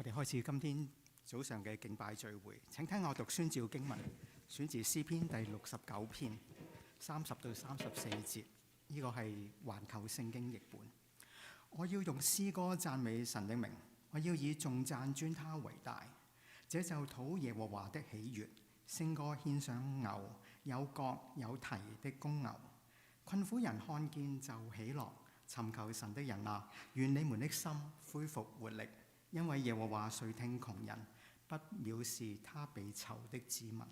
哋開始今天早上嘅敬拜聚會。請聽我讀宣召經文，選自詩篇第69篇30到34節。呢個係環球聖經譯本。我要用詩歌讚美神的名，我要以頌讚尊他為大。這就討耶和華的喜悅，聖歌獻上牛，有角有蹄的公牛。困苦人看見就喜樂，尋求神的人啊，願你們的心恢復活力，因為耶和華垂聽窮人，不藐視他被囚的子民。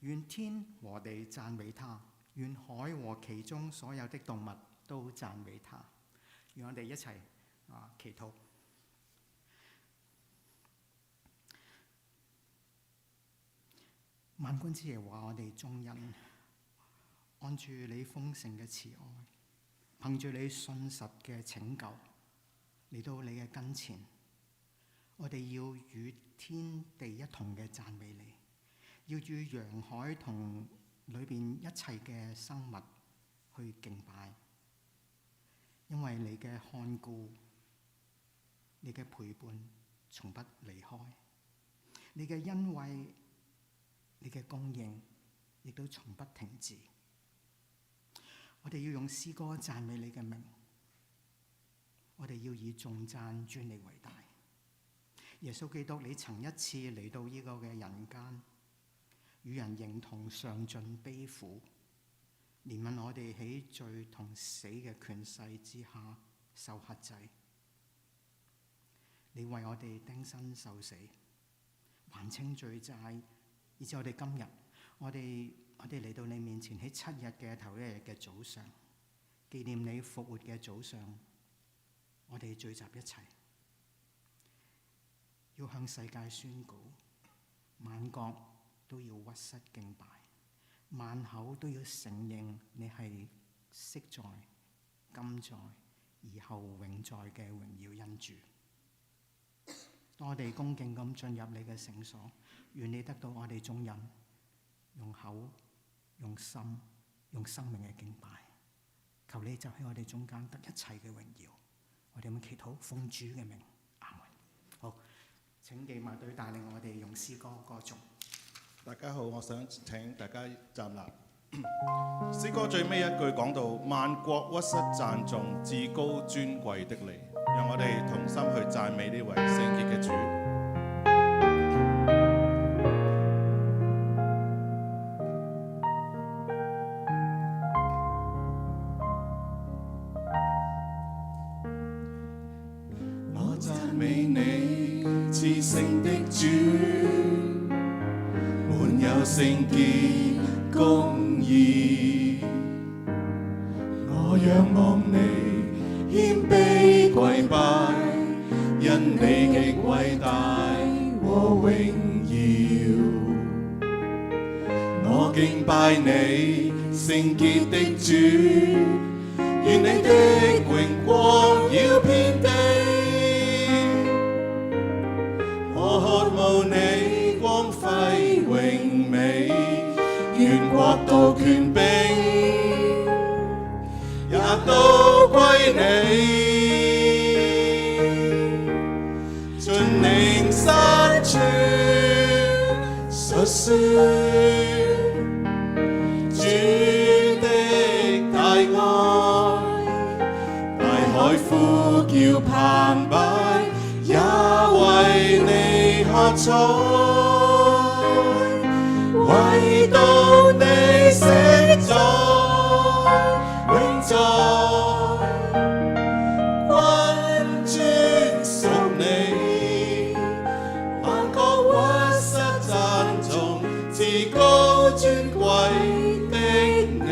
願天和地讚美他，願海和其中所有的動物都讚美他。讓我哋一齊祈禱。萬軍之耶和華，我哋眾人按住你豐盛嘅慈愛，憑住你信實嘅拯救嚟到你嘅跟前，我哋要與天地一同嘅讚美你，要與洋海同裏邊一切嘅生物去敬拜，因為你嘅看顧、你嘅陪伴從不離開，你嘅恩惠、你嘅供應亦都從不停止。我哋要用詩歌讚美你嘅名，我哋要以頌讚尊你為大。耶穌基督，你曾一次嚟到呢個嘅人間，與人形同嘗盡悲苦，憐憫我哋喺罪同死嘅權勢之下受轄制。你為我哋釘身受死，還清罪債，以至我哋今日，我哋嚟到你面前喺7日嘅頭一日嘅早上，紀念你復活嘅早上，我哋聚集一齊，要向世界宣告，萬國都要屈膝敬拜，萬口都要承認你係昔在、今在、以後永在嘅榮耀恩主。當我哋恭敬咁進入你嘅聖所，願你得到我哋眾人用口、用心、用生命嘅敬拜。求你就喺我哋中間得一切嘅榮耀。我哋咁祈禱，奉主嘅名，阿門。好，請敬拜隊帶領我哋用詩歌歌頌。大家好，我想請大家站立。詩歌最尾一句講到萬國屈膝讚頌至高尊貴的你，讓我哋同心去讚美呢位聖潔嘅主。我讚美你，至聖的主，滿有聖潔公義。我仰望你，謙卑跪拜，因你極偉大和榮耀。我敬拜你，聖潔的主，願你的榮光耀遍地。我渴慕你光輝榮美，願國度權柄也都歸你。盡靈深處述說主的大愛，大海呼叫澎湃，也為你喝彩。唯獨你昔在永在，君尊屬你，萬國屈膝讚頌至高尊貴的你。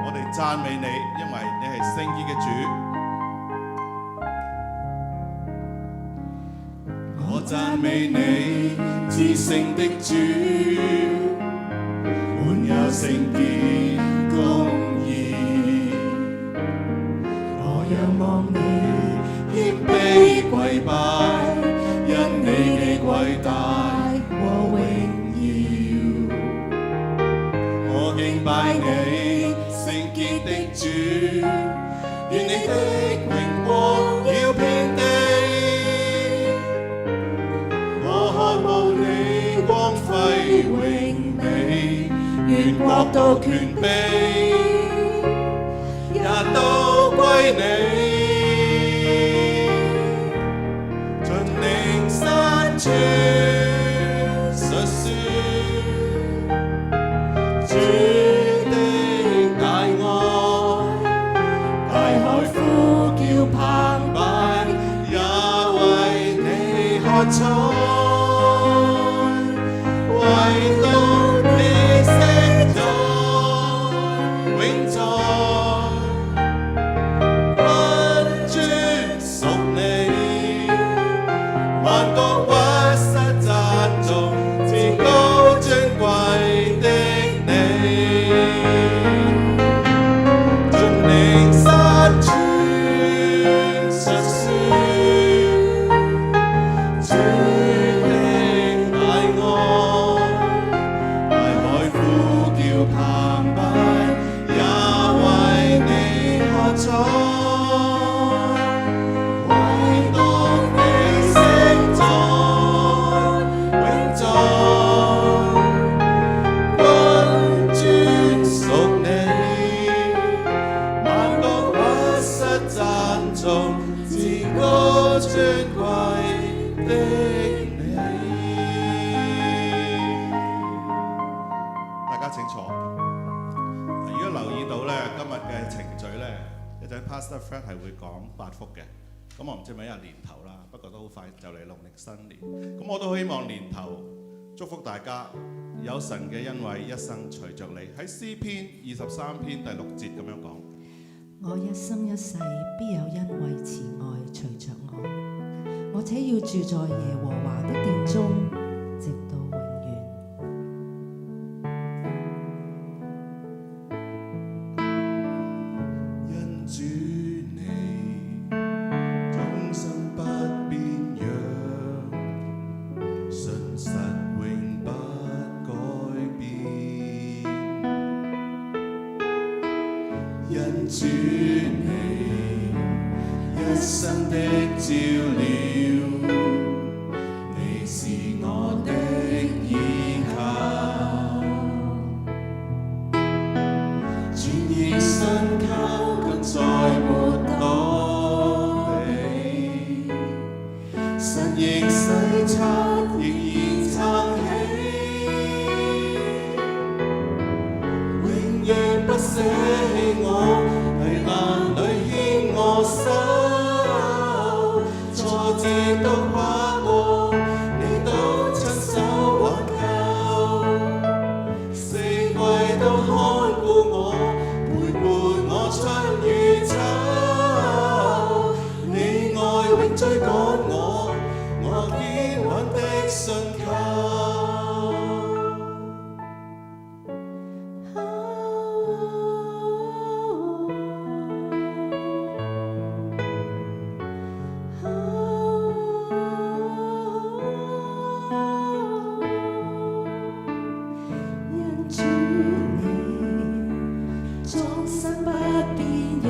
我哋讚美你，因為你係聖潔嘅主。我讚美你，至聖的主，滿有聖潔公義。我仰望你，謙卑跪拜，因你嘅偉大和榮耀。我敬拜你，聖潔的主，願你的榮光耀遍地。國度、權柄也都歸你。盡靈山川述說主的大愛，大海呼叫澎湃，也為你喝彩。唯獨你昔在永在，君尊屬你，萬國屈膝讚頌，至高尊貴的你。盡靈山川述說主的大愛，大海呼叫澎湃，也為你喝彩。唯獨你昔在永在，君尊屬你，萬國屈膝讚頌，至高尊貴的你。大家請坐。如果留意到咧，今日嘅程序咧，一陣 Pastor Fred 係會講8福嘅。咁我唔知係咪因為年頭啦，不過都好快就嚟農曆新年。咁我都希望年頭祝福大家有神嘅恩惠一生隨着你。喺詩篇23篇第6節咁樣講。我一生一世必有恩惠慈愛隨着我，我且要住在耶和華的殿中，直到永遠。因主你終生不變樣，信實永不改變。因主你一生的照料，你是我的依靠，全意身靠近再沒躲避，神仍洗刷，仍然撐起，永遠不捨棄我，危難裏牽我手，挫折都跨過，你都親手挽救，四季都看顧我，陪伴我出與走，你愛永追趕我，我堅穩的信靠。因主你終生不變樣，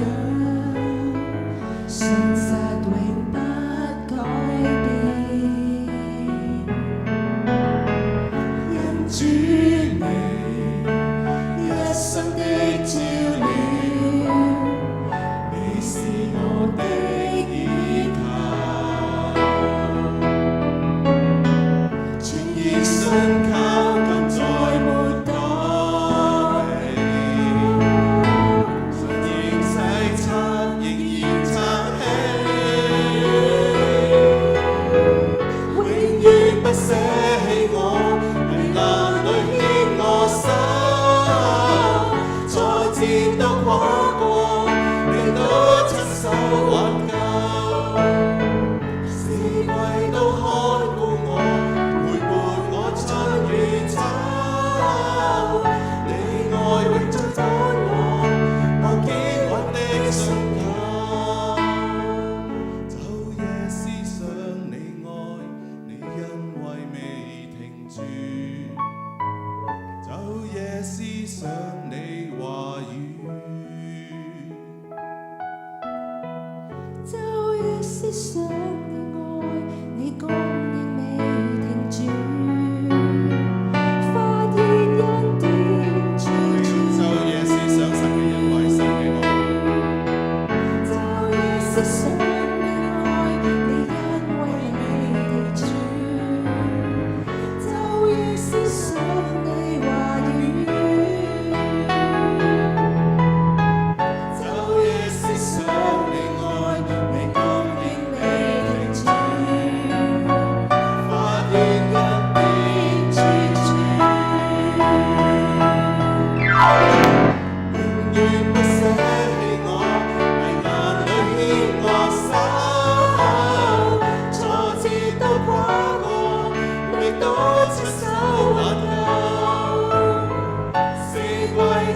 信實永不改變。因主你一生的照料，你是我的依靠，全意信靠近再沒躲避，神仍洗刷，仍然撐起，永遠不捨棄我，危難裏牽我手，挫折都跨過，你都親手挽救，四季都看顧我，陪伴我出與走，你愛永追趕我，我堅穩的信靠。晝夜思想你愛，你恩惠未停住，晝夜思想你話語，晝夜思想你愛，你供應未停住，發現恩典處處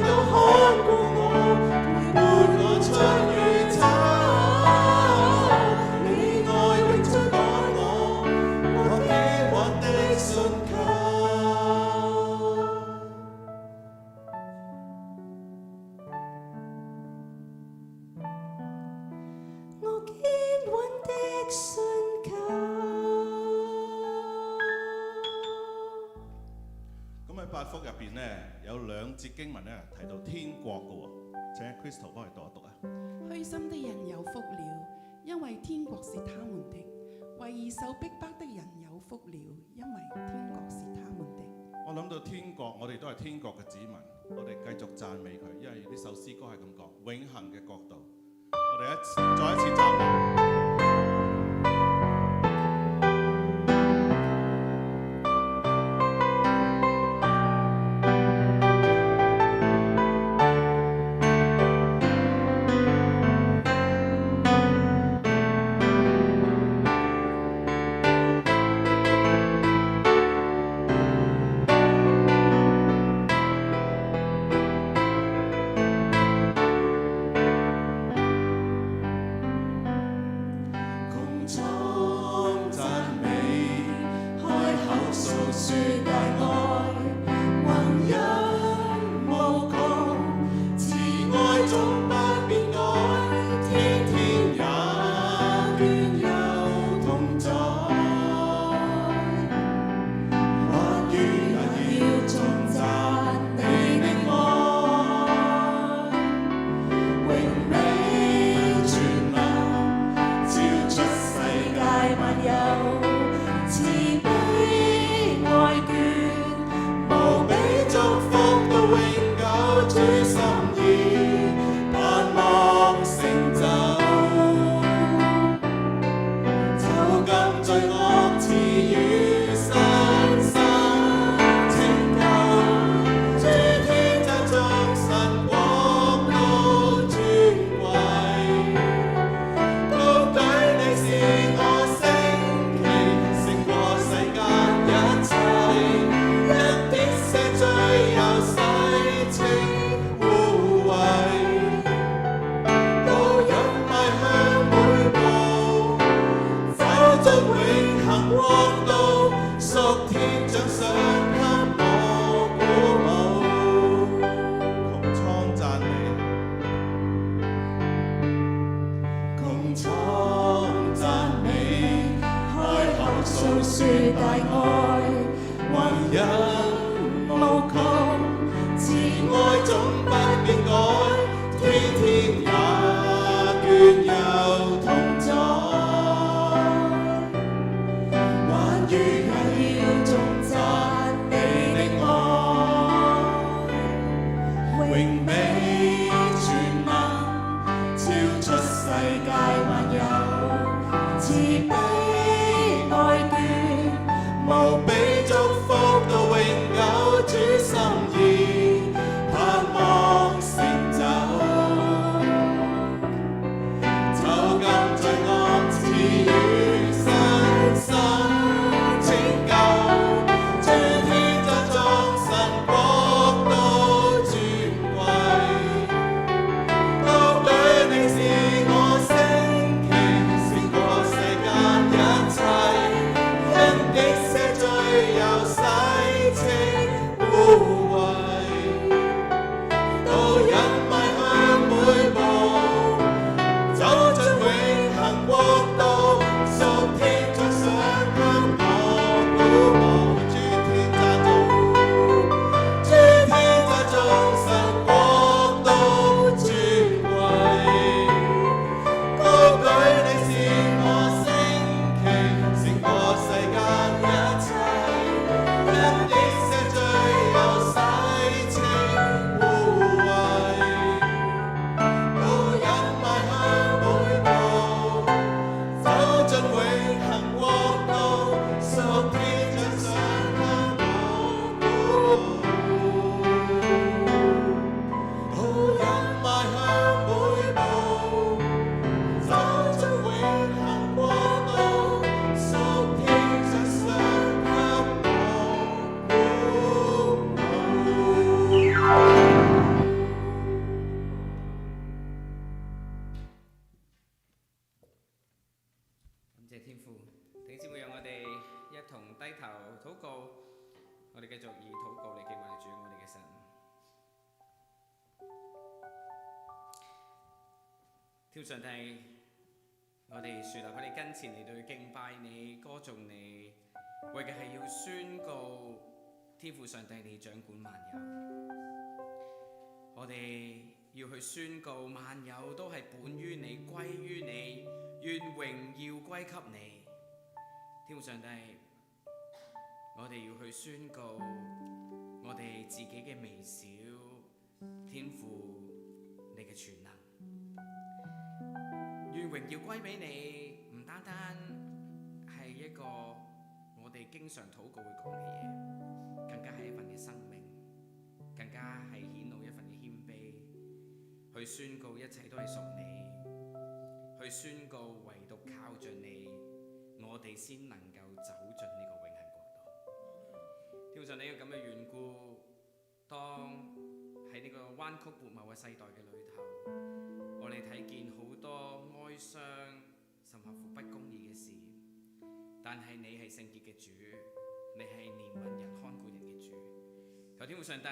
都看顧我，陪我出與走。你愛永追趕我，我堅穩的信靠。我堅穩的信靠。咁喺八福入邊咧，有兩節經文咧提到天國嘅喎，請 Crystal 幫佢讀一讀啊。虛心的人有福了，因為天國是他們的；為義受逼迫的人有福了，因為天國是他們的。我諗到天國，我哋都係天國嘅子民，我哋繼續讚美佢，因為呢首詩歌係咁講，永恆嘅國度。我哋再一次讚美。永天上帝，我哋樹立喺你跟前嚟到去敬拜你、歌頌你，為嘅係要宣告天父上帝你掌管萬有。我哋要去宣告萬有都係本於你、歸於你，願榮耀歸給你。天父上帝，我哋要去宣告我哋自己嘅微小，天父你嘅全能。願榮耀歸俾你，唔單單係一個我哋經常禱告會講嘅嘢，更加係一份嘅生命，更加係顯露一份嘅謙卑，去宣告一切都係屬你，去宣告唯獨靠着你，我哋先能夠走進呢個永恆國度。天父上帝，因為咁嘅緣故，當喺呢個彎曲悖謬嘅世代嘅裏頭，我哋睇見好多哀傷甚合乎不公義嘅事，但係你係聖潔嘅主，你係憐憫人、看顧人嘅主。求天父上帝，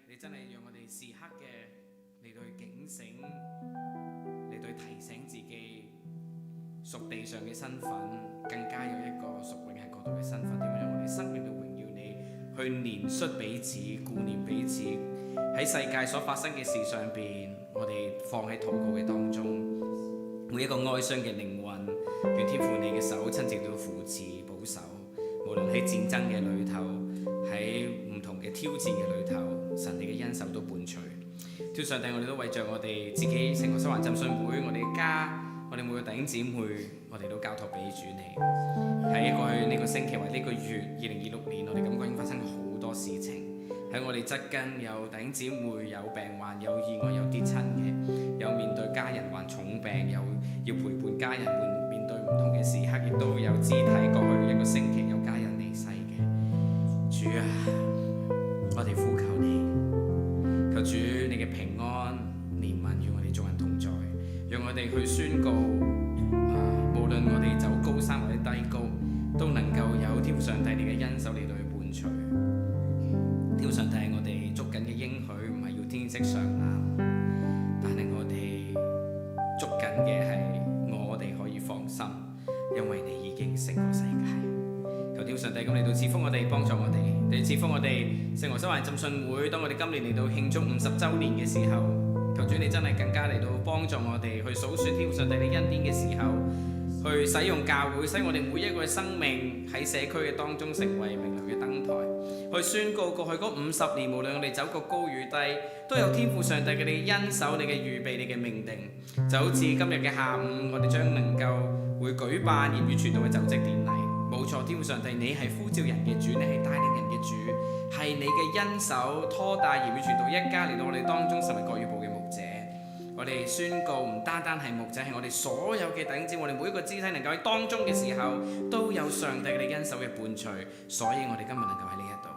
你真係讓我哋時刻嘅嚟到去警醒，嚟到去提醒自己屬地上嘅身份，更加有一個屬永恆國度嘅身份，點樣讓我哋生命都榮耀你，去憐恤彼此、顧念彼此。喺世界所發生嘅事上邊，我哋放喺禱告嘅當中，每一個哀傷嘅靈魂，願天父你嘅手親自到扶持保守。無論喺戰爭嘅裏頭，喺唔同嘅挑戰嘅裏頭，神你嘅恩手都伴隨。天上帝，我哋都為着我哋自己成個西環浸信會，我哋嘅家，我哋每個弟兄姊妹，我哋都交託俾主你。喺過去呢個星期或呢個月，2026年，我哋感覺已經發生好多事情。喺我哋側跟有弟兄姊妹有病患、有意外、有跌親嘅，有面對家人患重病，有要陪伴家人面對唔同嘅時刻，亦都有肢體過去一個星期有家人離世嘅。主啊，我哋呼求你，求主你嘅平安憐憫與我哋眾人同在，讓我哋去宣告，無論我哋走高山或者低谷，都能夠有天父上帝你嘅恩手嚟到去伴隨。天父上帝，我哋捉緊嘅應許唔係要天色常藍，但係我哋捉緊嘅係我哋可以放心，因為你已經勝過世界。求天父上帝咁嚟到賜福我哋，幫助我哋，你賜福我哋聖荷西環浸信會。當我哋今年嚟到慶祝50週年嘅時候，求主你真係更加嚟到幫助我哋去數算天父上帝你恩典嘅時候，去使用教會，使我哋每一個嘅生命喺社區嘅當中成為明亮嘅燈台。去宣告過去嗰50年，無論我哋走過高與低，都有天父上帝嘅你恩手、你嘅預備、你嘅命定。就好似今日嘅下午，我哋將能夠會舉辦言語傳道嘅就職典禮。冇錯，天父上帝，你係呼召人嘅主，你係帶領人嘅主，係你嘅恩手拖帶言語傳道一家嚟到我哋當中，成為國語部嘅牧者。我哋宣告唔單單係牧者，係我哋所有嘅弟兄姊妹，我哋每一個肢體能夠喺當中嘅時候，都有上帝嘅你恩手嘅伴隨。所以我哋今日能夠喺呢一度。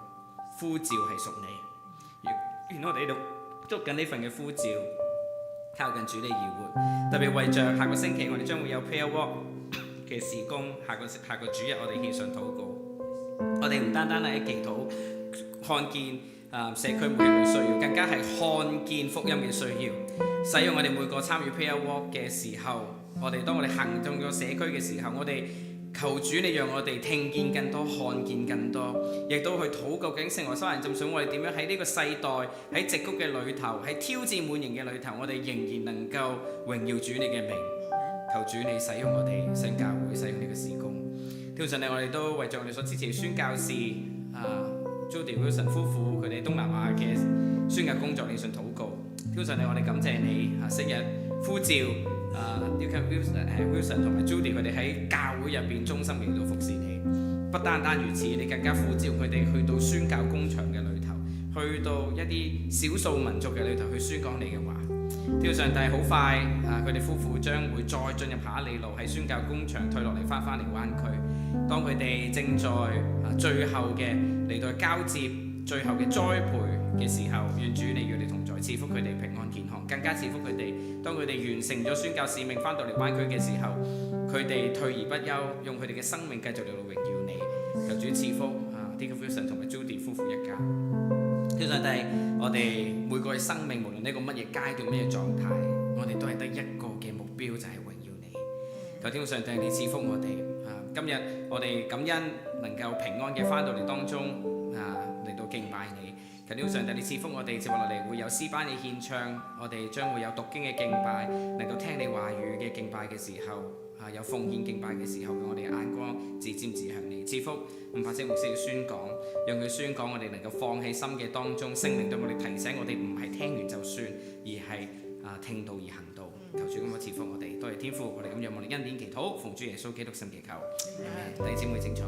呼召係屬你，願我哋喺度捉緊呢份嘅呼召，靠近主你而活。特別為着下個星期我哋將會有 prayer walk 嘅事工，下個主日我哋獻上禱告。我哋唔單單係喺祈禱，看見社區每一個需要，更加係看見福音嘅需要。使用我哋每個參與 prayer walk 嘅時候，當我哋行動咗社區嘅時候，我哋求主你讓我哋聽見更多、看見更多，亦都去禱告。究竟聖荷西環浸信會我哋點樣喺呢個世代、喺矽谷嘅裏頭、喺挑戰滿盈嘅裏頭，我哋仍然能夠榮耀主你嘅名。求主你使用我哋聖教會，使用呢個事工。天父上帝，我哋都為咗我哋所支持嘅宣教士Judy Wilson 夫婦佢哋東南亞嘅宣教工作嚟信禱告。天父上帝，我哋感謝你昔日呼召Wilson 同埋 Judy 佢哋喺教會入邊忠心嚟到服侍你。不單單如此，你更加呼召佢哋去到宣教工場嘅裏頭，去到一啲少數民族嘅裏頭去宣講你嘅話。天父上帝，好快佢哋夫婦將會再進入下一里路，喺宣教工場退落嚟翻嚟灣區。當佢哋正在最後嘅嚟到交接、最後嘅栽培嘅時候，願主你與你同在，賜福佢哋平安健康，更加賜福佢哋。當佢哋完成咗宣教使命翻到嚟灣區嘅時候，佢哋退而不休，用佢哋嘅生命繼續嚟到榮耀你。求主賜福Dick Wilson 同埋 Judy 夫婦一家。天上帝，我哋每個嘅生命，無論呢個乜嘢階段、乜嘢狀態，我哋都係得一個嘅目標，就係榮耀你。求天父上帝，你賜福我哋今日我哋感恩能夠平安嘅翻到嚟當中嚟到敬拜你。求天父上帝，你賜福我哋，接落嚟會有詩班嘅獻唱，我哋將會有讀經嘅敬拜，能夠聽你話語嘅敬拜嘅時候有奉獻敬拜嘅時候，我哋眼光自瞻自向你。賜福吳法師牧師嘅宣講，讓佢宣講我哋能夠放喺心嘅當中，聖靈對我哋提醒我哋唔係聽完就算，而係聽到而行道。求主咁樣賜福我哋，多謝天父，我哋咁仰望你恩典祈禱，奉主耶穌基督聖祈求。弟兄姊妹請坐。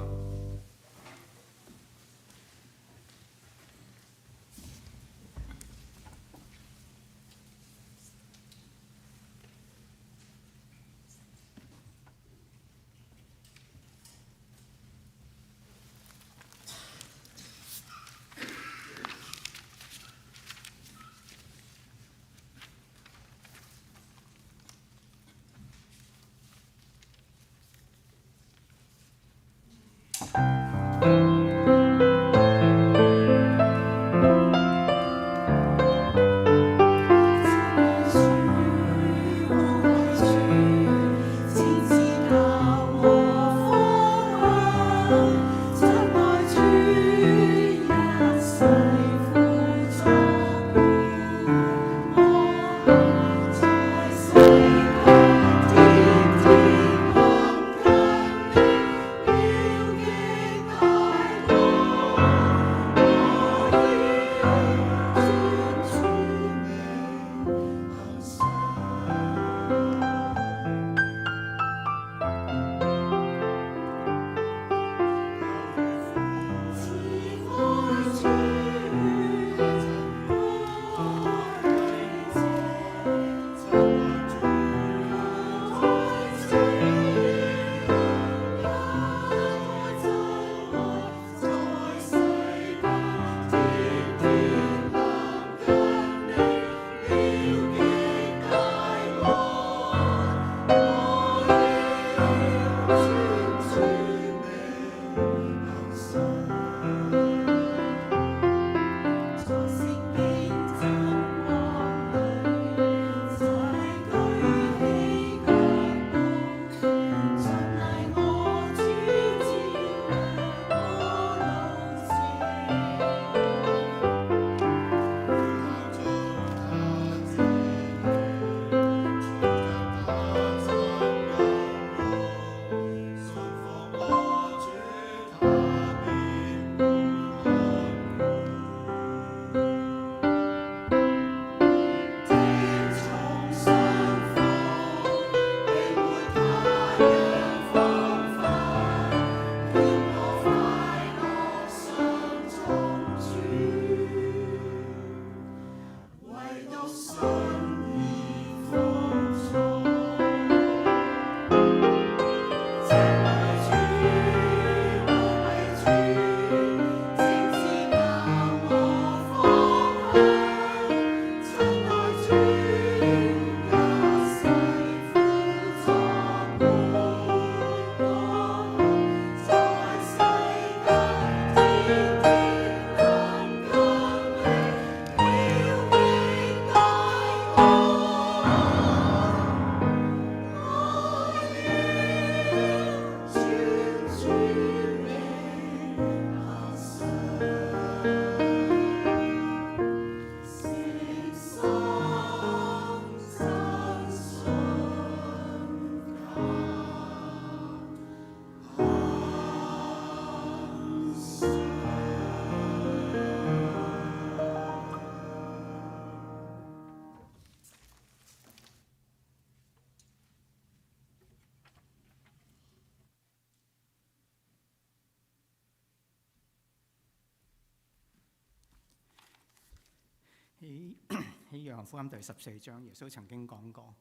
喺約翰福音第14章，耶穌曾經講過：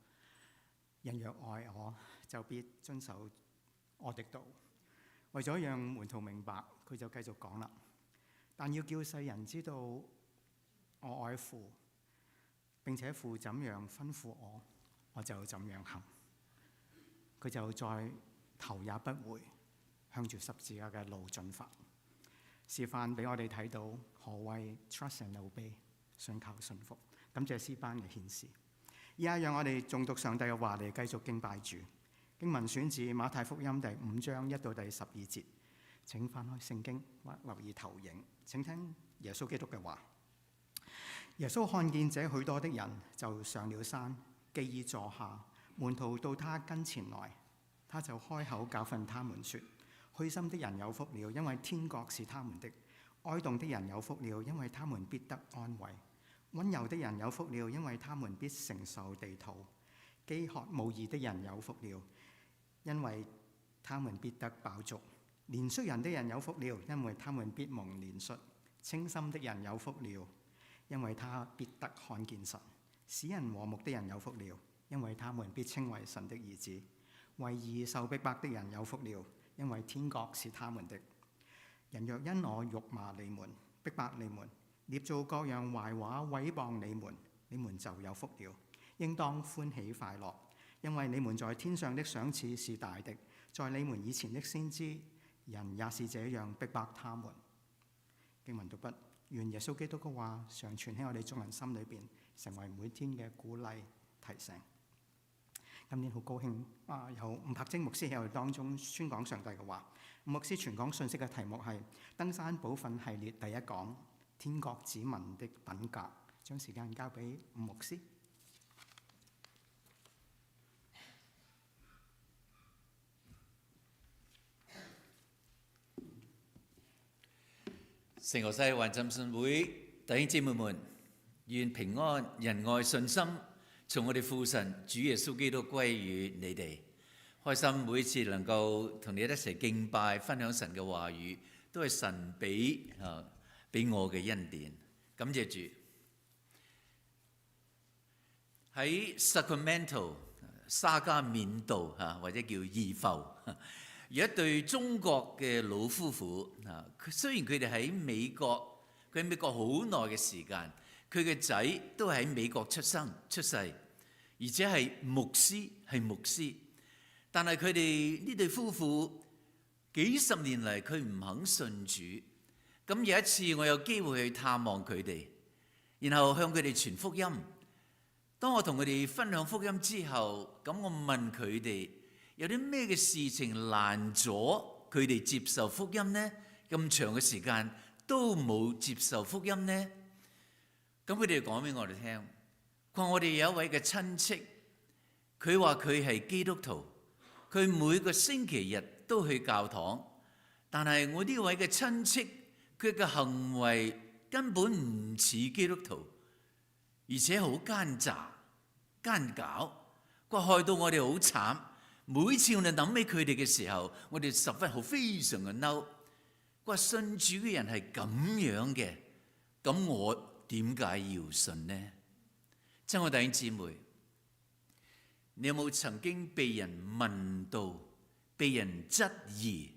人若愛我，就必遵守我的道。為咗讓門徒明白，佢就繼續講啦。但要叫世人知道我愛父，並且父怎樣吩咐我，我就怎樣行。佢就再頭也不回，向住十字架嘅路進發，示範俾我哋睇到何謂 trust and obey， 信靠信服。感謝詩班嘅獻示。而家讓我哋誦讀上帝嘅話嚟繼續敬拜主。經文選自馬太福音第5章1到第12節。請翻開聖經或留意投影。請聽耶穌基督嘅話。耶穌看見這許多的人，就上了山，既已坐下，門徒到他跟前來，他就開口教訓他們說：虛心的人有福了，因為天國是他們的；哀慟的人有福了，因為他們必得安慰；溫柔的人有福了，因為他們必承受地土；飢渴慕義的人有福了，因為他們必得飽足；憐恤人的人有福了，因為他們必蒙憐恤；清心的人有福了，因為他必得看見神；使人和睦的人有福了，因為他們必稱為神的兒子；為義受逼迫的人有福了，因為天國是他們的。人若因我辱罵你們、逼迫你們、捏造各樣壞話毀謗你們就有福了，應當歡喜快樂，因為你們在天上的賞賜是大的。在你們以前的先知，人也是這樣逼迫他們。經文讀畢。願耶穌基督嘅話常存喺我哋眾人心裏邊，成為每天嘅鼓勵提醒。今年好高興有吳柏晶牧師喺我哋當中宣講上帝嘅話。吳牧師傳講信息嘅題目係登山寶訓系列第一講，天國子民的品格。將時間交俾吳牧師。聖荷西環浸信會弟兄姊妹們，願平安、仁愛、信心從我哋父神主耶穌基督歸於你哋。開心每次能夠同你一齊敬拜、分享神嘅話語，都係神俾我嘅恩典。感謝主。喺 Sacramento 沙加緬度或者叫怡浮，有一對中國嘅老夫婦啊，雖然佢哋喺美國，佢喺美國好耐嘅時間，佢嘅仔都喺美國出世，而且係牧師，但係佢哋呢對夫婦幾十年嚟佢唔肯信主。咁有一次我有機會去探望佢哋，然後向佢哋傳福音。當我同佢哋分享福音之後，咁我問佢哋有啲咩嘅事情攔咗佢哋接受福音呢？咁長嘅時間都冇接受福音呢？咁佢哋講俾我哋聽，佢話我哋有一位嘅親戚，佢話佢係基督徒，佢每個星期日都去教堂，但係我呢位嘅親戚，佢嘅行為根本唔似基督徒，而且好奸詐、奸狡，佢害到我哋好慘。每次我哋諗起佢哋嘅時候，我哋十分非常嘅嬲。佢話信主嘅人係咁樣嘅，咁我點解要信呢？親愛弟兄姊妹，你有冇曾經被人問到、被人質疑，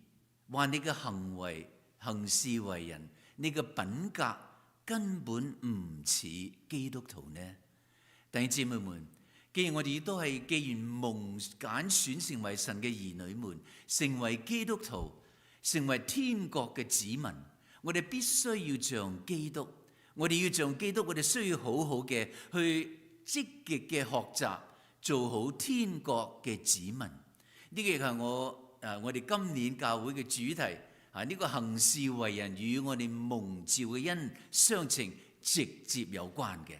話你嘅行為、行事為人、你嘅品格根本唔似基督徒呢？弟兄姊妹們，既然我哋既然蒙揀選成為神嘅兒女們，成為基督徒，成為天國嘅子民，我哋必須要像基督。我哋要像基督，我哋需要好好嘅去積極嘅學習，做好天國嘅子民。呢個亦係我哋今年教會嘅主題。呢個行事為人與我哋蒙召嘅恩相稱，直接有關嘅。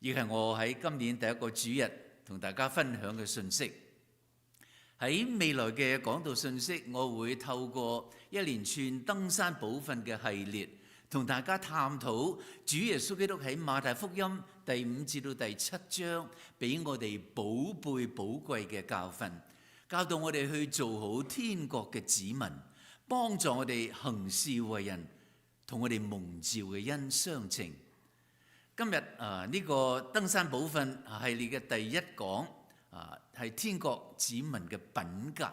亦係我喺今年第一個主日同大家分享嘅信息。喺未來嘅講道信息，我會透過一連串登山寶訓嘅系列，同大家探討主耶穌基督喺馬太福音第5至到第7章俾我哋寶貝寶貴嘅教訓，教導我哋去做好天國嘅子民，幫助我哋行事為人，同我哋蒙召嘅恩相稱。今日呢個登山寶訓系列嘅第一講係天國子民嘅品格，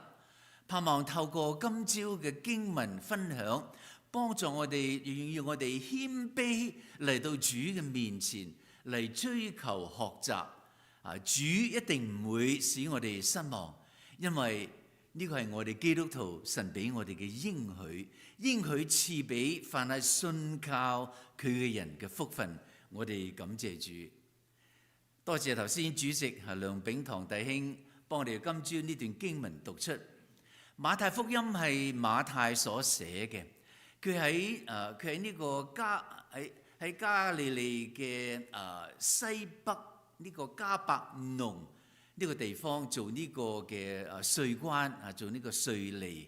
盼望透過今朝嘅經文分享，幫助我哋，要我哋謙卑嚟到主嘅面前嚟追求學習。主一定唔會使我哋失望，因為呢個係我哋基督徒神俾我哋嘅應許，應許賜俾凡係信靠佢嘅人嘅福分。我哋感謝主。多謝頭先主席梁炳堂弟兄幫我哋今朝呢段經文讀出。馬太福音係馬太所寫嘅，佢喺呢個喺加利利嘅西北呢個迦百農呢個地方做呢個嘅稅關做呢個稅吏。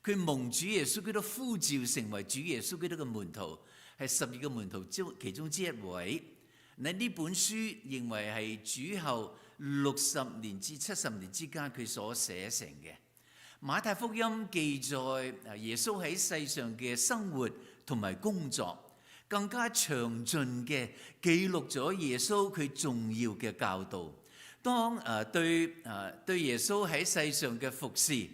佢蒙主耶穌基督呼召成為主耶穌基督嘅門徒，係12個門徒其中之一位。呢本書認為係主後60年至70年之間佢所寫成嘅。馬太福音記載耶穌喺世上嘅生活同埋工作，更加詳盡嘅記錄咗耶穌佢重要嘅教導。當對耶穌喺世上嘅服侍，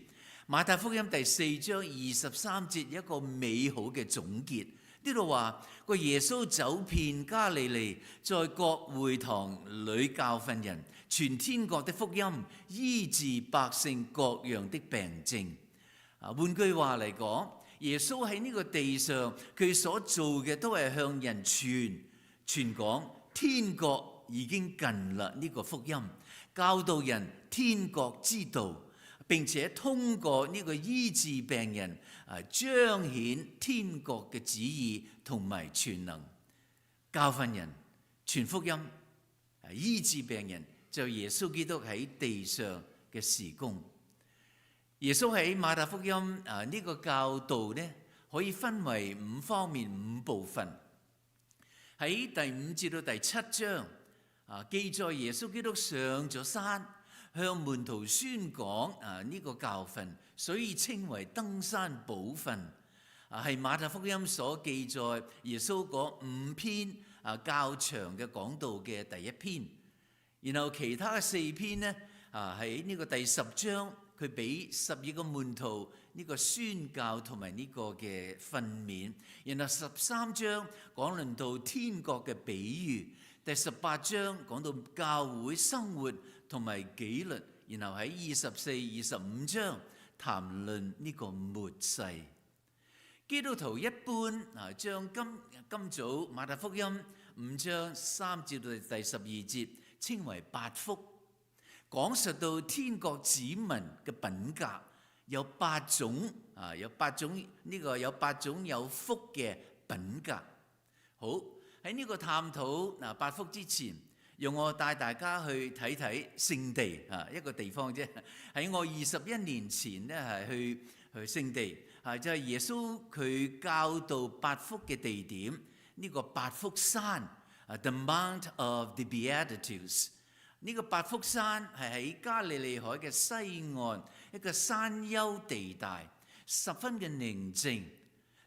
馬太福音第4章23節一個美好嘅總結。呢度話個耶穌走遍加利利，在各會堂裏教訓人，傳天國的福音，醫治百姓各樣的病症。換句話嚟講，耶穌喺呢個地上，佢所做嘅都係向人傳講天國已經近啦呢個福音，教導人天國之道，並且通過呢個醫治病人彰顯天國嘅旨意同埋全能，教訓人傳福音醫治病人，就耶穌基督喺地上嘅事工。耶穌喺馬太福音呢個教導呢，可以分為5方面5部分。喺第5至到第7章記載耶穌基督上咗山，向門徒宣講呢個教訓，所以稱為登山寶訓。係馬太福音所記載耶穌嗰5篇較長嘅講道嘅第1篇。然後其他嘅4篇呢，喺呢個第10章，佢俾12個門徒呢個宣教同埋呢個嘅訓勉。然後13章講論到天國嘅比喻，第18章講到教會生活同埋紀律，然後喺24、25章談論呢個末世。基督徒一般將今早馬太福音5章3至到第12節稱為8福，講述到天國子民嘅品格有8種有8種有福嘅品格。好，喺呢個探討8福之前，讓我帶大家去睇睇聖地一個地方啫。喺我21年前呢，係去聖地就係耶穌佢教導8福嘅地點，呢個8福山The Mount of the Beatitudes。呢個8福山係喺加利利海嘅西岸一個山丘地帶，十分嘅寧靜，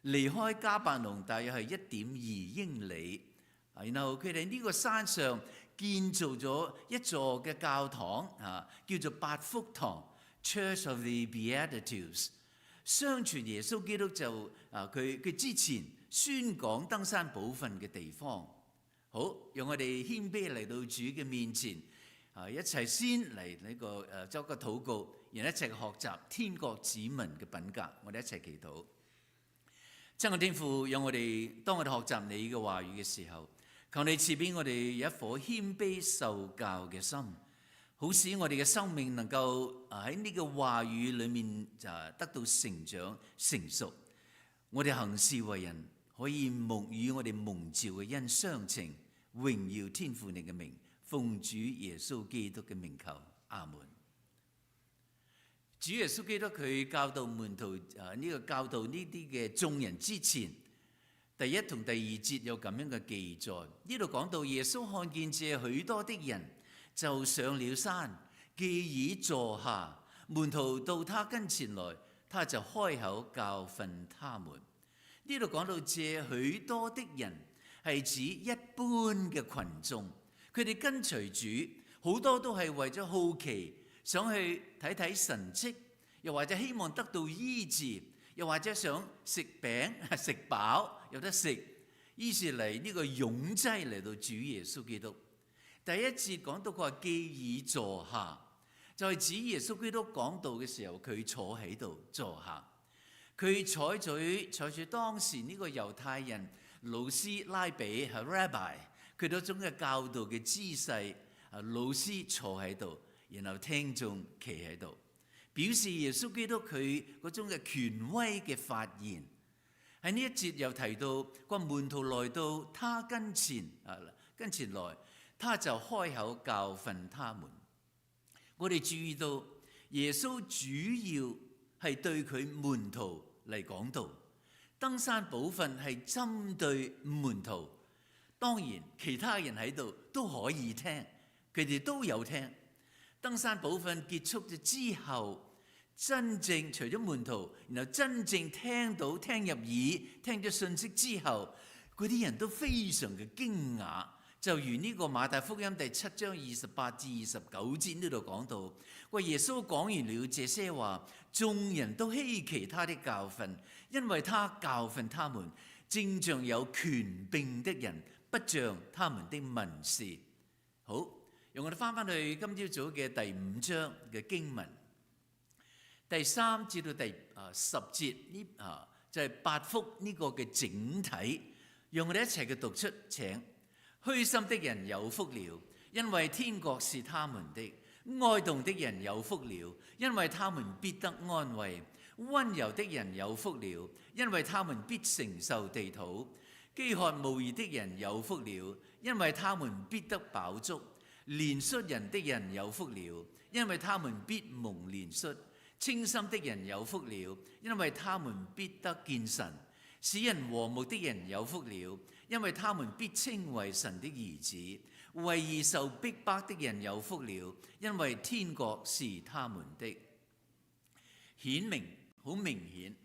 離開迦百農大約係1.2英里。然後佢哋呢個山上建造咗一座嘅教堂叫做8福堂 Church of the Beatitudes。相傳耶穌基督就佢之前宣講登山寶訓嘅地方。好，讓我哋謙卑嚟到主嘅面前，一齊先嚟呢個作個禱告，然後一齊學習天國子民嘅品格。我哋一齊祈禱。親愛天父，讓我哋當我哋學習你嘅話語嘅時候，求你賜俾我哋有一顆謙卑受教嘅心，好使我哋嘅生命能夠喺呢個話語裏面就得到成長成熟。我哋行事為人可以與我哋蒙召嘅恩相稱，榮耀天父你嘅名，奉主耶穌基督嘅名求，阿門。主耶穌基督佢教導門徒呢個教導呢啲嘅眾人之前，第1同第2節有咁樣嘅記載。呢度講到耶穌看見這許多的人，就上了山，既已坐下，門徒到他跟前來，他就開口教訓他們。呢度講到這許多的人係指一般嘅群眾，佢哋跟隨主，好多都係為咗好奇，想去睇睇神蹟，又或者希望得到醫治，又或者想食餅食飽有得食，於是嚟呢個擁擠嚟到主耶穌基督。第1節講到佢話既已坐下，就係指耶穌基督講道嘅時候，佢坐喺度坐下。佢採取當時呢個猶太人老師拉比Rabbi 佢嗰種嘅教導嘅姿勢，老師坐喺度，然後聽眾企喺度，表示耶穌基督佢嗰種嘅權威嘅發言。喺呢一節又提到個門徒來到他跟前來，他就開口教訓他們。我哋注意到耶穌主要係對佢門徒嚟講道，登山寶訓係針對門徒，當然其他人喺度都可以聽，佢哋都有聽。登山寶訓結束咗之後，真正除咗門徒，然後真正聽入耳，聽咗信息之後，嗰啲人都非常嘅驚訝。就如呢個馬太福音第7章28至29節呢度講到，話耶穌講完了這些話，眾人都稀奇他的教訓，因為他教訓他們，正像有權柄的人，不像他們的文士。好，讓我哋翻去今朝早嘅第5章嘅經文。第3至到第10節呢就係8福呢個嘅整體，讓我哋一齊嘅讀出。請。虛心的人有福了，因為天國是他們的；哀慟的人有福了，因為他們必得安慰；溫柔的人有福了，因為他們必承受地土；飢渴慕義的人有福了，因為他們必得飽足；憐恤人的人有福了，因為他們必蒙憐恤。清心的人有福了，因為他們必得見神；使人和睦的人有福了，因為他們必稱為神的兒子；為義受逼迫的人有福了，因為天國是他們的。好明顯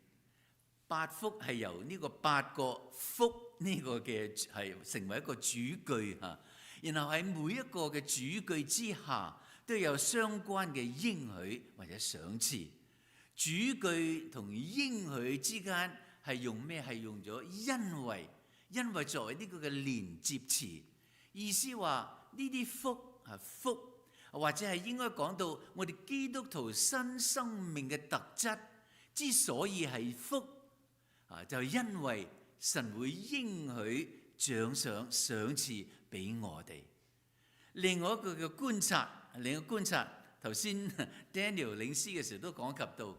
，8福係由呢個8個福呢個嘅係成為一個主句嚇，然後喺每一個嘅主句之下，都有相關嘅應許或者賞賜。主句同應許之間係用咩？係用咗因為作為呢個嘅連接詞，意思話呢啲福係福，或者係應該講到我哋基督徒新生命嘅特質之所以係福，就係因為神會應許獎賞賞賜俾我哋。另外一個嘅觀察，頭先 Daniel 領詩嘅時候都講及到，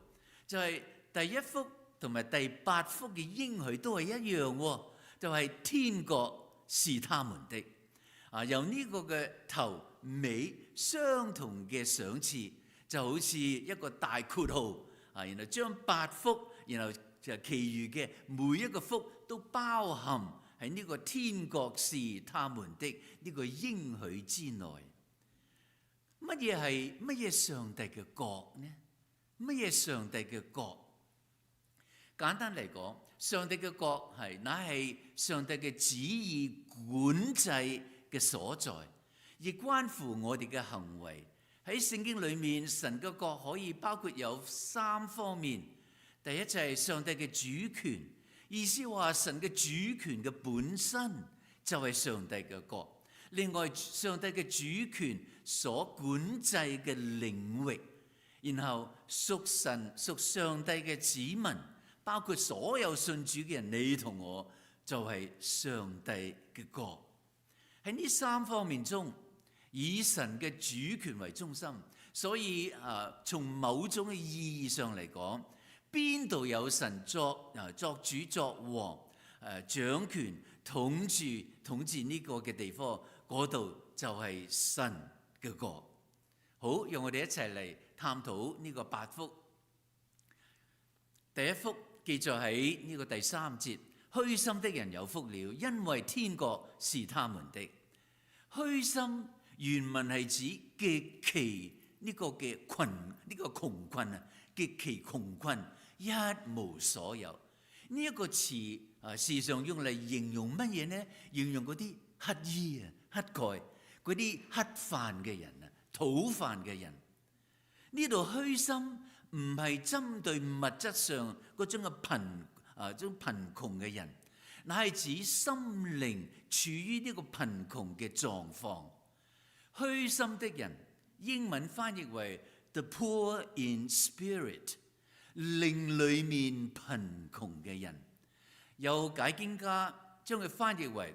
就係第1福同埋第8福嘅應許都係一樣喎，就係天國是他們的。由呢個嘅頭尾相同嘅賞賜，就好似一個大括號，然後將8福，然後就其餘嘅每一個福都包含喺呢個天國是他們的呢個應許之內。乜嘢上帝嘅國呢？乜嘢上帝嘅國？簡單嚟講，上帝嘅國乃係上帝嘅旨意管制嘅所在，亦關乎我哋嘅行為。喺聖經裏面，神嘅國可以包括有3方面。第一就係上帝嘅主權，意思話神嘅主權嘅本身就係上帝嘅國。另外，上帝嘅主權所管制嘅領域，然後屬上帝嘅子民，包括所有信主嘅人，你同我就係上帝嘅國。喺呢3方面中，以神嘅主權為中心，所以從某種嘅意義上嚟講，邊度有神作主作王，掌權統治呢個嘅地方，嗰度就係神嘅國。好，讓我哋一齊嚟探討呢個8福。第1福記載喺呢個第3節，虛心的人有福了，因為天國是他們的。虛心原文係指極其呢個嘅窮困啊，極其窮困，一無所有。呢一個詞時常用嚟形容乜嘢呢？形容嗰啲乞衣乞丐，嗰啲乞飯嘅人啊，討飯嘅人。呢度虛心唔係針對物質上嗰種嘅貧窮嘅人，乃係指心靈處於呢個貧窮嘅狀況。虛心的人，英文翻譯為 the poor in spirit， 靈裏面貧窮嘅人。有解經家將佢翻譯為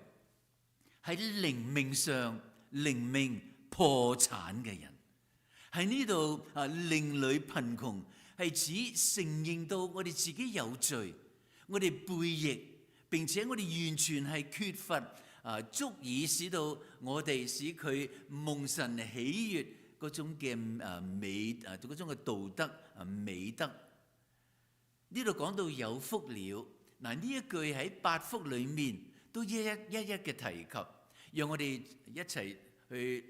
喺靈命破產嘅人。喺呢度另類貧窮係指承認到我哋自己有罪，我哋背逆，並且我哋完全係缺乏足以使到我哋使佢蒙神喜悅嗰種嘅美嗰種嘅道德美德。呢度講到有福了，嗱呢一句喺8福裏面都一一嘅提及，讓我哋一齊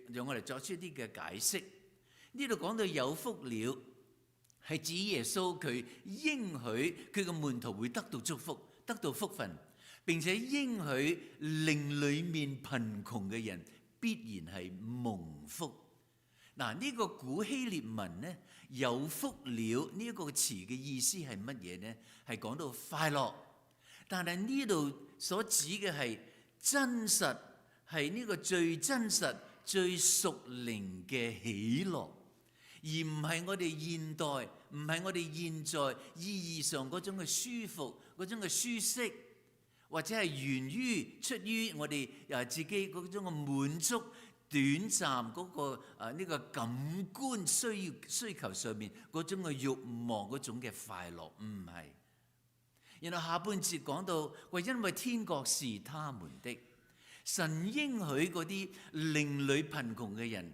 讓我哋作出一啲嘅解釋。呢度講到有福了，係指耶穌佢應許佢嘅門徒會得到祝福，得到福分，並且應許靈裏面貧窮嘅人必然係蒙福。嗱，呢個古希臘文呢，有福了呢一個詞嘅意思係乜嘢呢？係講到快樂，但係呢度所指嘅係真實，係呢個最真實、最屬靈嘅喜樂。而唔係我哋現代，唔係我哋現在意義上嗰種嘅舒服，嗰種嘅舒適，或者係源於出於我哋自己嗰種嘅滿足、短暫嗰個呢個感官需求上面嗰種嘅慾望嗰種嘅快樂，唔係。然後下半節講到，話因為天國是他們的，神應許嗰啲靈裏貧窮嘅人。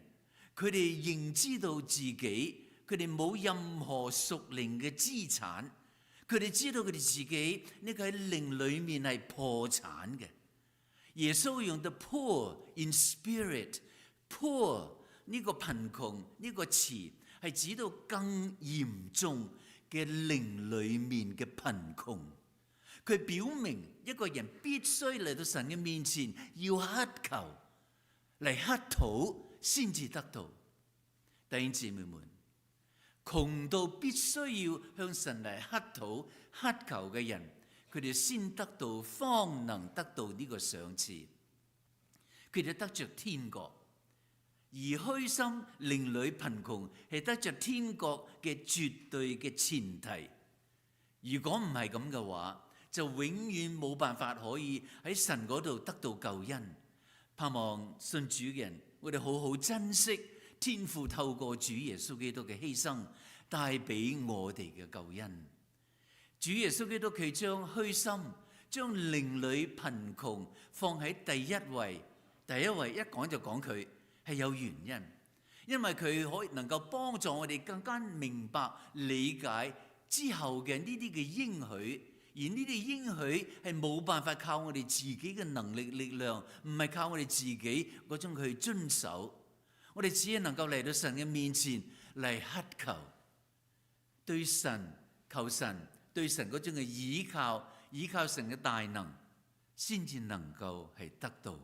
佢哋認知到自己，佢哋冇任何屬靈嘅資產，佢哋知道佢哋自己呢個喺靈裏面係破產嘅。耶穌用到 poor in spirit，poor 呢個貧窮呢個詞係指到更嚴重嘅靈裏面嘅貧窮。佢表明一個人必須嚟到神嘅面前，要乞求嚟乞討，先至得到。弟兄姊妹們，窮到必須要向神嚟乞討乞求嘅人，佢哋先得到，方能得到呢個賞賜。佢哋得着天國，而虛心靈裏貧窮係得着天國嘅絕對嘅前提。如果唔係咁嘅話，就永遠冇辦法可以喺神嗰度得到救恩。盼望信主嘅人，我哋好好珍惜天父透過主耶穌基督嘅犧牲帶俾我哋嘅救恩。主耶穌基督佢將虛心、將靈裏貧窮放喺第一位，一講就講佢係有原因，因為佢可以能夠幫助我哋更加明白理解之後嘅呢啲嘅應許。而呢啲應許係冇辦法靠我哋自己嘅能力力量，唔係靠我哋自己嗰種去遵守。我哋只係能夠嚟到神嘅面前嚟乞求，對神求神，對神嗰種嘅倚靠神嘅大能，先至能夠係得到。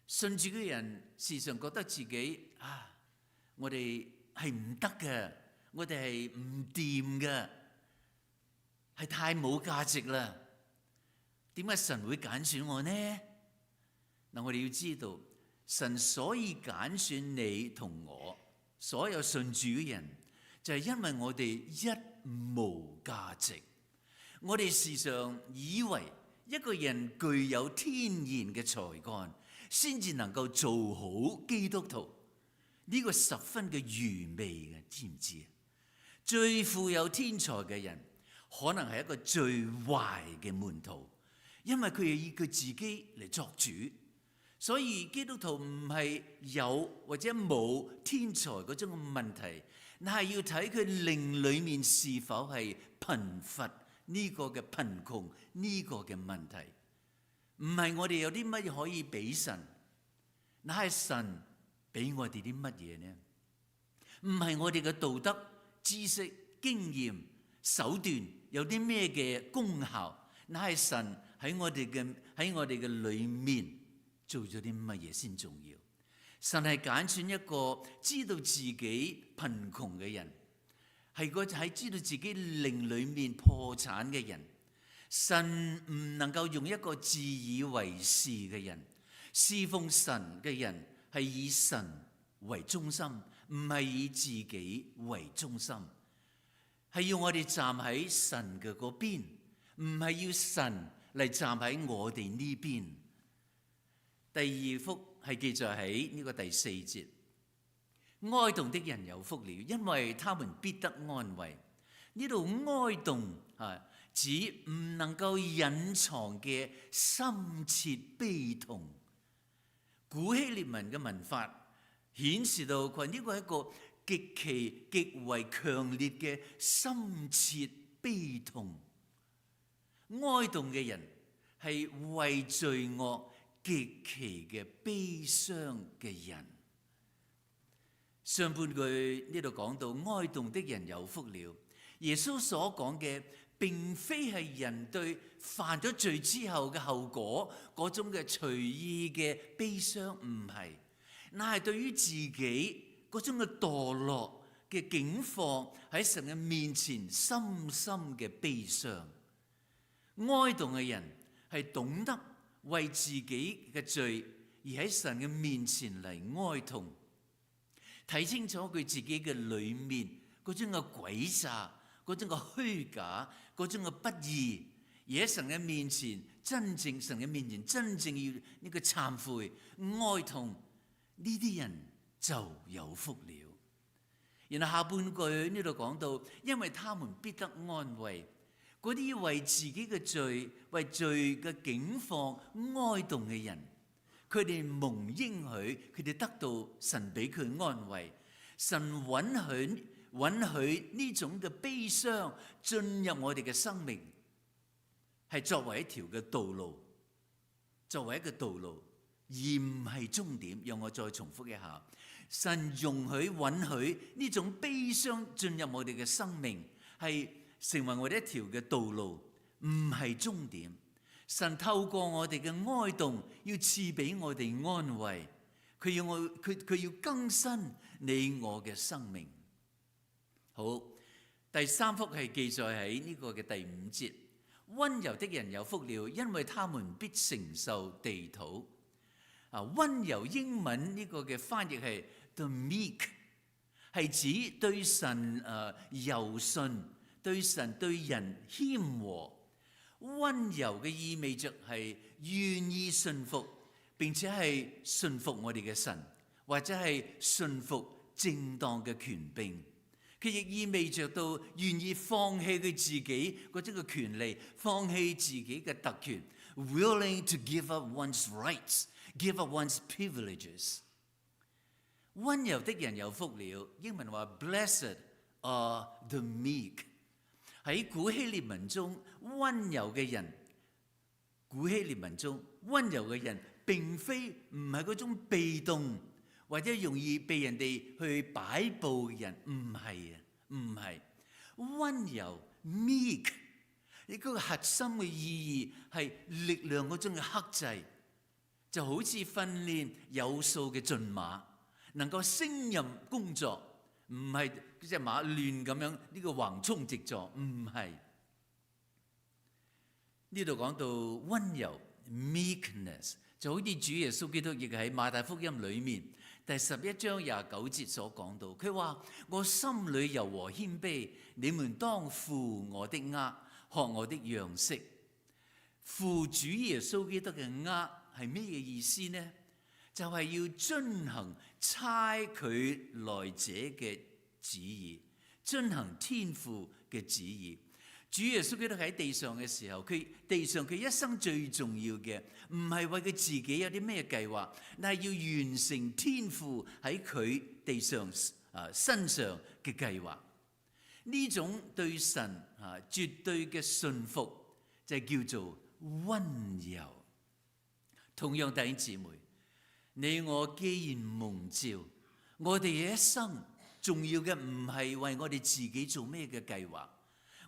信主嘅人時常覺得自己我哋係唔得嘅，我哋係唔掂嘅。係太冇價值啦！點解神會揀選我呢？嗱，我哋要知道，神所以揀選你同我，所有信主嘅人，就係因為我哋一無價值。我哋時常以為一個人具有天然嘅才幹，先至能夠做好基督徒。呢個十分嘅愚昧嘅，知唔知啊？最富有天才嘅人，可能係一個最壞嘅門徒，因為佢係以佢自己嚟作主。所以基督徒唔係有或者冇天才嗰種嘅問題，但係要睇佢靈裏面是否係貧乏呢個嘅貧窮呢個嘅問題。唔係我哋有啲乜嘢可以俾神，那係神俾我哋啲乜嘢呢？唔係我哋嘅道德、知識、經驗、手段有啲咩嘅功效，那係神喺我哋嘅裏面做咗啲乜嘢先重要。神係揀選一個知道自己貧窮嘅人，係知道自己靈裏面破產嘅人。神唔能夠用一個自以為是嘅人，侍奉神嘅人係以神為中心，唔係以自己為中心。係要我哋站喺神嘅嗰邊，唔係要神嚟站喺我哋呢邊。第二幅係記載喺呢個第4節，哀慟的人有福了，因為他們必得安慰。呢度哀慟指唔能夠隱藏嘅深切悲痛。古希臘文嘅文法顯示到佢呢個係一個極為強烈嘅深切悲痛。哀慟嘅人係為罪惡極其嘅悲傷嘅人。上半句呢度講到哀慟的人有福了。耶穌所講嘅並非係人對犯咗罪之後嘅後果嗰種嘅隨意嘅悲傷，唔係，乃係對於自己嗰種嘅墮落嘅境況喺神嘅面前深深嘅悲傷。哀慟嘅人係懂得為自己嘅罪而喺神嘅面前嚟哀痛，睇清楚佢自己嘅裏面嗰種嘅詭詐，嗰種嘅虛假，嗰種嘅不義，而喺神嘅面前真正要呢個懺悔哀痛，呢啲人就有福了。然後下半句呢度講到，因為他們必得安慰。嗰啲為自己嘅罪、為罪嘅境況哀慟嘅人，佢哋蒙應許，佢哋得到神俾佢安慰。神允許呢種嘅悲傷進入我哋嘅生命，係作為一條嘅道路，作為一個道路，而唔係終點。讓我再重複一下，神允許呢種悲傷進入我哋嘅生命，係成為我哋一條嘅道路，唔係終點。神透過我哋嘅哀慟，要賜俾我哋安慰。佢要更新你我嘅生命。好，第3幅係記載喺呢個嘅第5節。溫柔的人有福了，因為他們必承受地土。溫柔英文呢個嘅翻譯係 the meek， 係指對神柔順，對神對人謙和。溫柔嘅意味着係願意順服，並且係順服我哋嘅神，或者係順服正當嘅權柄。佢亦意味着到願意放棄佢自己嗰種嘅權利，放棄自己嘅特權 ，willing to give up one's rights, give up one's privileges。溫柔的人有福了，英文話 Blessed are the meek。喺古希臘文中，溫柔嘅人並非唔係嗰種被動或者容易被人哋去擺佈嘅人，唔係。溫柔 meek 呢個核心嘅意義係力量嗰種嘅克制，就好似訓練有素嘅駿馬，能夠勝任工作，唔係隻馬亂咁樣呢個橫衝直撞，唔係。呢度講到溫柔 meekness， 就好似主耶穌基督亦喺馬太福音裏面第11章29節所講到，佢話：我心裏柔和謙卑，你們當負我的軛，學我的樣式。負主耶穌基督嘅軛係咩嘢意思呢？就係要遵行差佢來者嘅旨意，遵行天父嘅旨意。主耶穌基督喺地上嘅時候，佢一生最重要嘅唔係為佢自己有啲咩計劃，但係要完成天父喺佢地上身上嘅計劃。呢種對神絕對嘅信服就叫做溫柔。同樣弟兄姊妹，你我既然蒙召，我哋嘅一生重要嘅唔係為我哋自己做咩嘅計劃，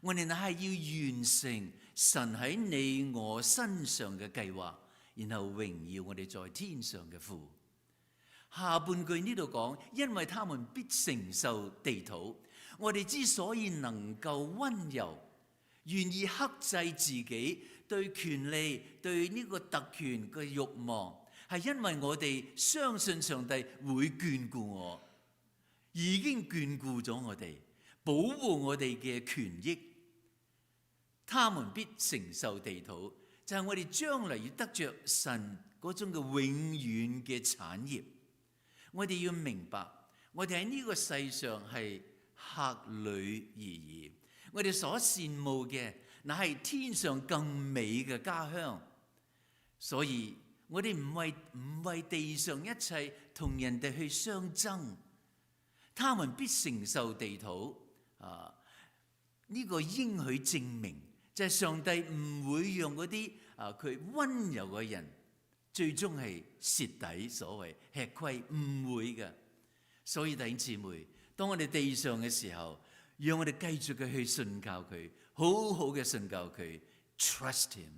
我哋乃係要完成神喺你我身上嘅計劃，然後榮耀我哋在天上嘅父。下半句呢度講，因為他們必承受地土。我哋之所以能夠溫柔，願意克制自己對權利、對呢個特權嘅慾望，係因為我哋相信上帝會眷顧我，已經眷顧咗我哋，保護我哋嘅權益。他們必承受地土，就係我哋將來要得着神嗰種嘅永遠嘅產業。我哋要明白，我哋喺呢個世上係客旅而已。我哋所羨慕嘅，乃係天上更美嘅家鄉。所以我哋唔為地上一切同人哋去相爭。他們必承受地土。呢個應許證明，就係上帝唔會讓嗰啲佢溫柔嘅人最終係蝕底，所謂吃虧，唔會嘅。所以弟兄姊妹，當我哋地上嘅時候，讓我哋繼續嘅去信靠佢，好好嘅信靠佢 ，trust him。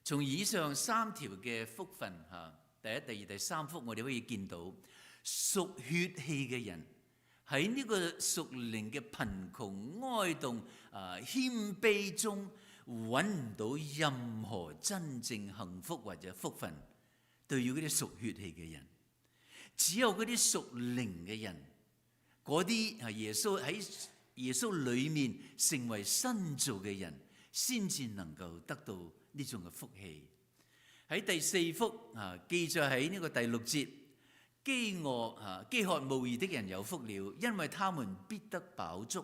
從以上3條嘅福分第一、第二、第三福，我哋可以見到屬血氣嘅人喺呢個屬靈嘅貧窮、哀慟、謙卑中揾唔到任何真正幸福或者福分。對於嗰啲屬血氣嘅人，只有嗰啲屬靈嘅人，嗰啲係喺耶穌裏面成為新造嘅人，先至能夠得到呢種嘅福氣。喺第4福記載喺呢個第6節，飢渴慕義的人有福了，因為他們必得飽足。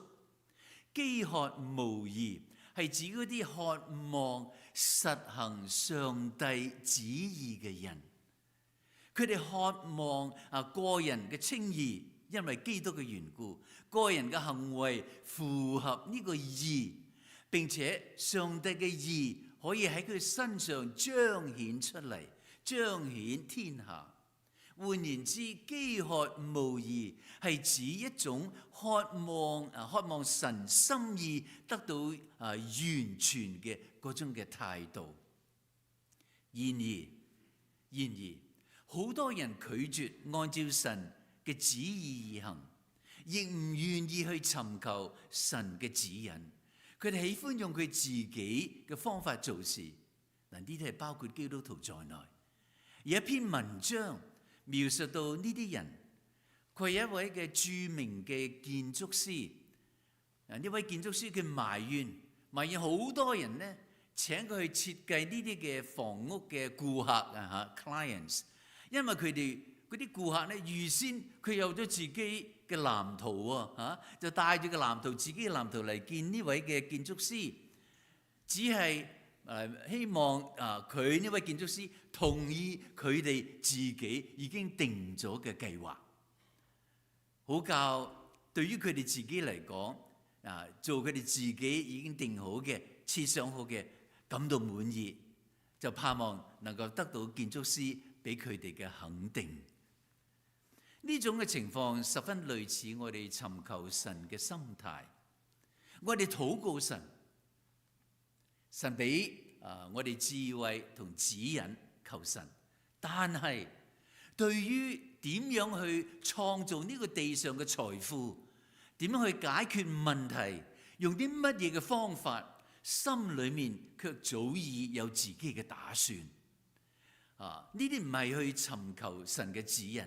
飢渴慕義係指嗰啲渴望實行上帝旨意嘅人，佢哋渴望個人嘅稱義，因為基督嘅緣故，個人嘅行為符合呢個義，並且上帝嘅義可以喺佢身上彰顯出嚟，彰顯天下。換言之，飢渴慕義係指一種渴望神心意得到完全嘅嗰種嘅態度。然而，好多人拒絕按照神嘅旨意而行，亦唔願意去尋求神嘅指引。佢哋喜歡用佢自己嘅方法做事。嗱，呢啲係包括基督徒在內。有一篇文章描述到呢啲人，佢係一位嘅著名嘅建築師。呢位建築師佢埋怨好多人呢請佢去設計呢啲嘅房屋嘅顧客clients， 因為佢哋嗰啲顧客呢預先佢有咗自己嘅藍圖就帶住個藍圖，自己嘅藍圖嚟見呢位嘅建築師，只係希望佢呢位建築師同意佢哋自己已經定咗嘅計劃，好教對於佢哋自己嚟講，做佢哋自己已經定好嘅、設想好嘅，感到滿意，就盼望能夠得到建築師俾佢哋嘅肯定。呢種嘅情況十分類似我哋尋求神嘅心態。我哋禱告神，神俾我哋智慧同指引，求神。但係對於點樣去創造呢個地上嘅財富，點樣去解決問題，用啲乜嘢嘅方法，心裏面卻早已有自己嘅打算。呢啲唔係去尋求神嘅指引，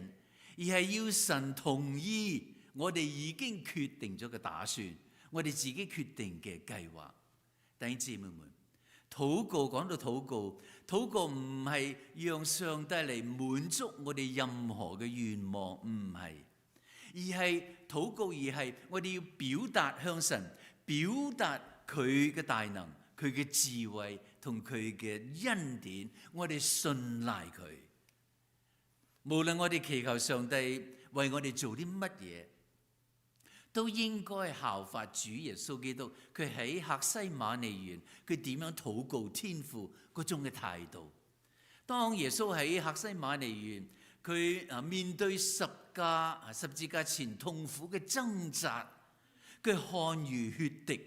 而係要神同意我哋已經決定咗嘅打算，我哋自己決定嘅計劃。弟兄姊妹們，禱告講到禱告唔係讓上帝嚟滿足我哋任何嘅願望，唔係，而係禱告，而係我哋要表達向神，表達佢嘅大能、佢嘅智慧同佢嘅恩典，我哋信賴佢。無論我哋祈求上帝為我哋做啲乜嘢，都應該效法主耶穌基督，佢喺客西馬尼園，佢點樣禱告天父嗰種嘅態度。當耶穌喺客西馬尼園，佢面對十字架前痛苦嘅掙扎，佢汗如血滴，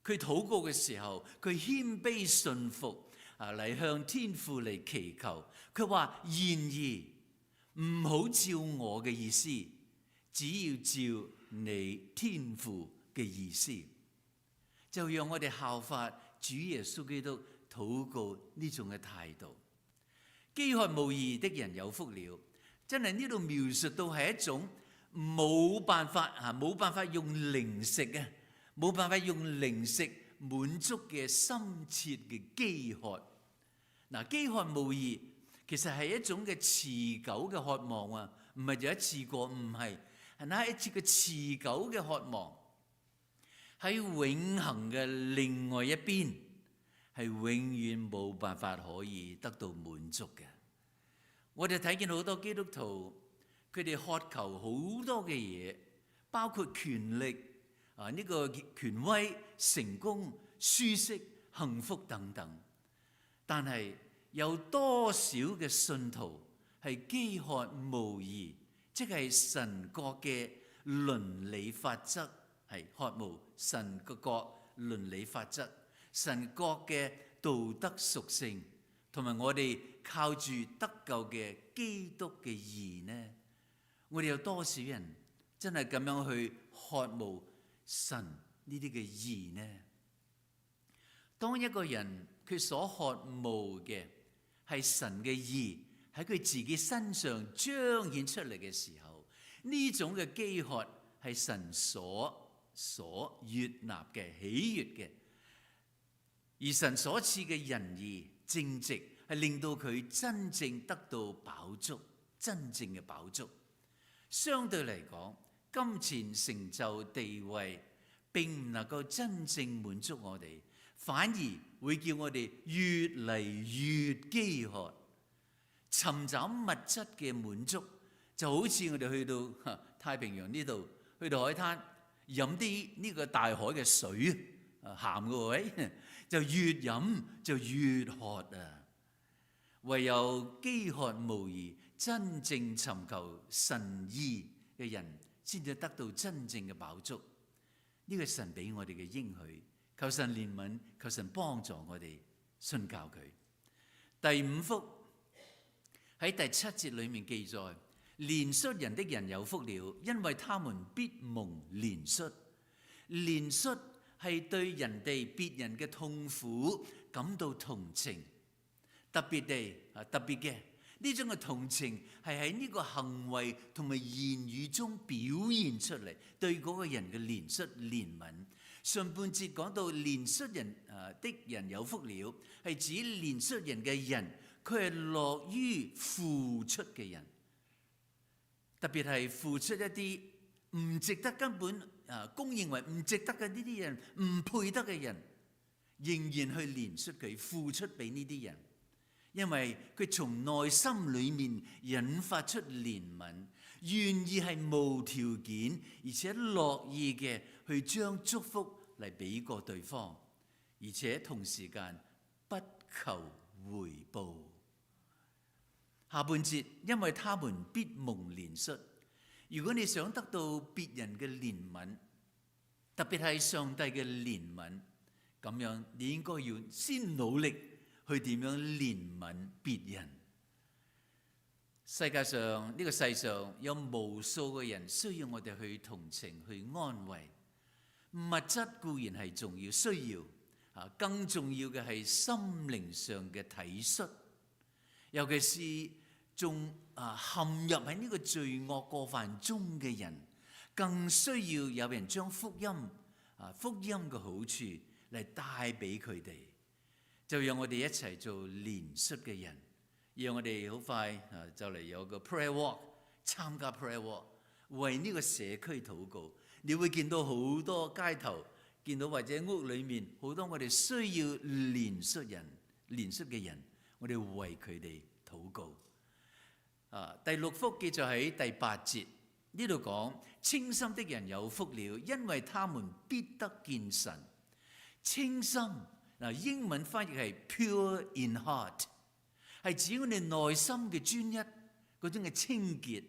佢禱告嘅時候，佢謙卑順服嚟向天父嚟祈求。佢話：然而唔好照我嘅意思，只要照你天父嘅意思。就讓我哋效法主耶穌基督禱告呢種嘅態度。飢渴慕義的人有福了，真係呢度描述到係一種冇辦法用零食冇辦法用零食滿足嘅深切嘅飢渴。嗱，飢渴無疑其實係一種嘅持久嘅渴望啊，唔係就一次過，唔係，係那一次嘅持久嘅渴望。喺永恆嘅另外一邊，係永遠冇辦法可以得到滿足嘅。我哋睇見好多基督徒，佢哋渴求好多嘅嘢，包括權力呢個權威、成功、舒適、幸福等等。但係有多少嘅信徒係飢渴慕義，即係神國嘅倫理法則，係渴慕神嘅國倫理法則，神國嘅道德屬性，同埋我哋靠住得救嘅基督嘅義呢？我哋有多少人真係咁樣去渴慕神呢啲嘅義呢？當一個人佢所渴慕嘅係神嘅義喺佢自己身上彰顯出嚟嘅時候，呢種嘅飢渴係神所悅納嘅、喜悅嘅，而神所賜嘅仁義正直係令到佢真正得到飽足，真正嘅飽足。相對嚟講，金錢、成就、地位並唔能夠真正滿足我哋，反而會叫我哋越嚟越飢渴，尋找物質嘅滿足，就好似我哋去到太平洋呢度，去到海灘飲啲呢個大海嘅水，鹹嘅位，就越飲就越渴啊！唯有飢渴慕義，真正尋求神義嘅人，先至得到真正嘅飽足。呢個神俾我哋嘅應許，求神憐憫，求神幫助我哋信教佢。第五福喺第7節裏面記載，憐恤人的人有福了，因為他們必蒙憐恤。憐恤係對人哋別人嘅痛苦感到同情，特別嘅呢種嘅同情係喺呢個行為同埋言語中表現出嚟，對嗰個人嘅憐恤憐憫。上半節講到憐恤人的人有福了，係指憐恤人嘅人，佢係樂於付出嘅人，特別係付出一啲唔值得，根本公認為唔值得嘅呢啲人，唔配得嘅人，仍然去憐恤佢，付出俾呢啲人。因為佢從內心裏面引發出憐憫，願意係無條件而且樂意嘅去將祝福嚟俾過對方，而且同時間不求回報。下半節，因為他們必蒙憐恤。如果你想得到別人嘅憐憫，特別係上帝嘅憐憫，咁樣你應該要先努力去點樣憐憫別人。世界上呢個世上有無數嘅人需要我哋去同情、去安慰。物質固然係重要，需要更重要嘅係心靈上嘅體恤，尤其是仲陷入喺呢個罪惡過犯中嘅人，更需要有人將福音嘅好處嚟帶俾佢哋。就讓我哋一齊做憐恤嘅人，讓我哋好快就嚟有個 prayer walk， 參加 prayer walk， 為呢個社區禱告。你會見到好多街頭，見到或者屋裏面好多我哋需要憐恤嘅人，我哋為佢哋禱告。第6福記載喺第8節，呢度講清心的人有福了，因為他們必得見神。清心英文翻譯係 pure in heart， 係指我哋內心嘅專一嗰種嘅清潔。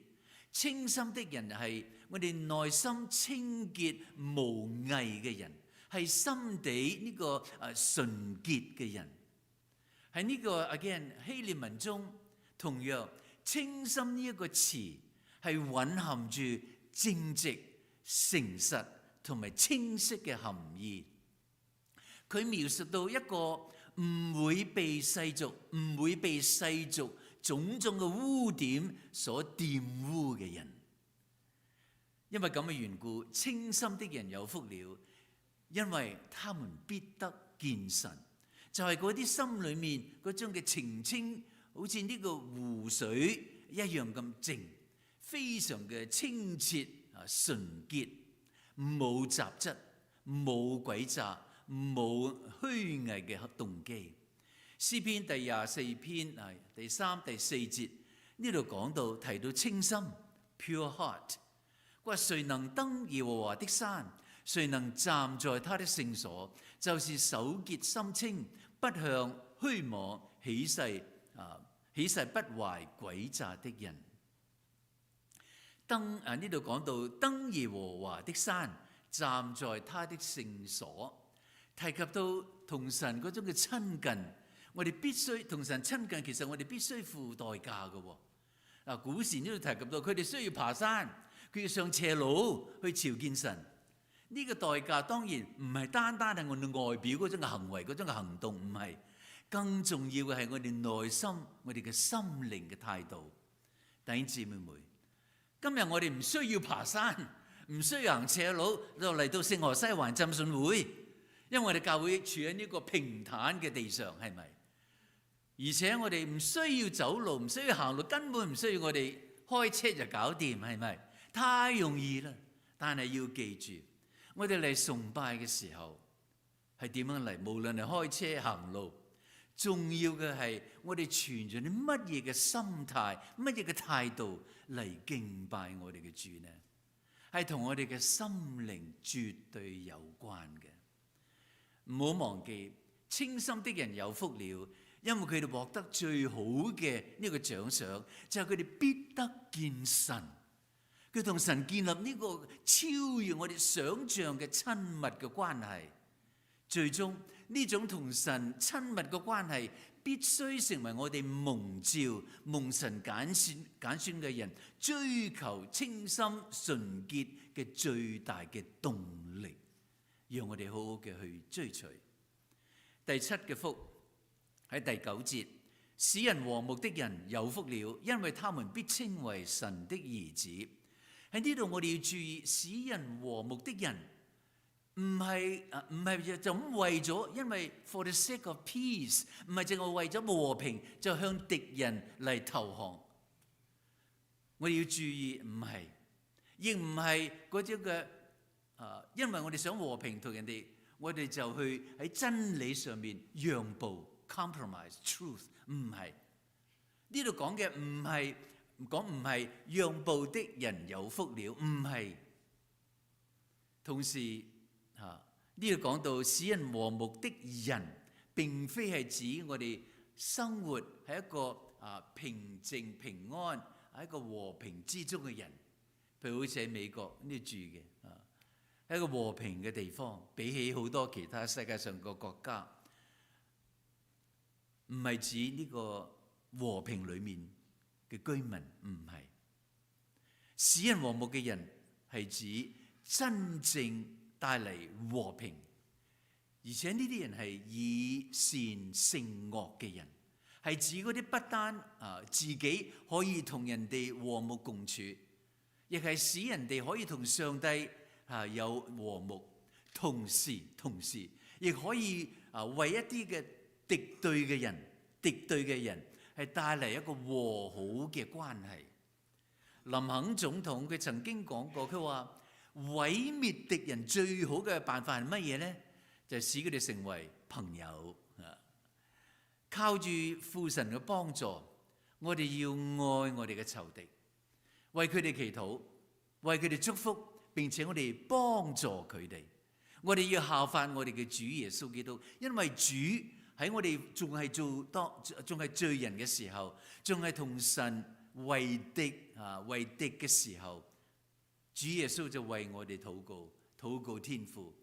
清心的人係我哋內心清潔無偽嘅人，係心底呢個純潔嘅人。喺呢個 again 希臘文中，同樣清心呢一個詞係蘊含住正直、誠實同埋清晰嘅含義。佢描述到一個唔會被世俗種種嘅污點所玷污嘅人。因為咁嘅緣故，清心的人有福了。因為他們必得見神。就係嗰啲心裏面嗰種嘅澄清，好似呢個湖水一樣咁靜，非常嘅清澈純潔，冇雜質，冇詭詐，冇虛偽嘅動機。詩篇第24篇第3、第4節呢度講到提到清心 pure heart， 佢話誰能登耶和華的山，誰能站在他的聖所，就是手潔心清，不向虛妄起誓不懷詭詐的人。呢度講到登耶和華的山，站在他的聖所，提及到同神嗰種嘅親近。我哋必須同神親近，其實我哋必須付代價嘅。古時呢度提及到佢哋需要爬山，佢要上斜路去朝見神。呢個代價當然唔係單單係我哋外表嗰種嘅行為、嗰種嘅行動，唔係。更重要嘅係我哋內心、我哋嘅心靈嘅態度。弟兄姊妹，今日我哋唔需要爬山，唔需要行斜路，就嚟到聖荷西環浸信會，因為我哋教會處喺呢個平坦嘅地上，係咪？而且我哋唔需要走路，唔需要行路，根本唔需要我哋開車就搞掂，係咪？太容易啦！但係要記住，我哋嚟崇拜嘅時候係點樣嚟？無論係開車行路，重要嘅係我哋存住啲乜嘢嘅心態、乜嘢嘅態度嚟敬拜我哋嘅主呢？係同我哋嘅心靈絕對有關嘅。唔好忘記，清心的人有福了，因為佢哋獲得最好嘅呢個獎賞，就係佢哋必得見神。佢同神建立呢個超越我哋想象嘅親密嘅關係。最終呢種同神親密嘅關係，必須成為我哋蒙召、蒙神揀選嘅人追求清心純潔嘅最大嘅動力。讓我哋好好嘅去追隨。第7嘅福喺第9節，使人和睦的人有福了，因為他們必稱為神的兒子。喺呢度我哋要注意，使人和睦的人唔係就咁為咗，因為 for the sake of peace， 唔係淨係為咗和平就向敵人嚟投降。我哋要注意，唔係，亦唔係嗰種嘅因為我哋想和平同人哋，我哋就去喺真理上面讓步 compromise truth， 唔係。呢度講嘅唔係讓步的人有福了，唔係。同時呢度講到使人和睦的人，並非係指我哋生活喺一個平靜平安喺一個和平之中嘅人。譬如好似喺美國呢度住嘅係一個和平嘅地方，比起好多其他世界上個國家，唔係指呢個和平裡面嘅居民，唔係。使人和睦嘅人係指真正帶嚟和平，而且呢啲人係以善勝惡嘅人，係指嗰啲不單自己可以同人哋和睦共處，亦係使人哋可以同上帝有和睦，同時亦可以為一啲嘅敵對嘅人係帶嚟一個和好嘅關係。林肯總統佢曾經講過，佢話毀滅敵人最好嘅辦法係乜嘢呢？就係使佢哋成為朋友。靠住父神嘅幫助，我哋要愛我哋嘅仇敵，為佢哋祈禱，為佢哋祝福，並且我哋幫助佢哋。我哋要效法我哋嘅主耶穌基督，因為主喺我哋仲係罪人嘅時候，仲係同神為敵嘅時候，主耶穌就為我哋禱告天父，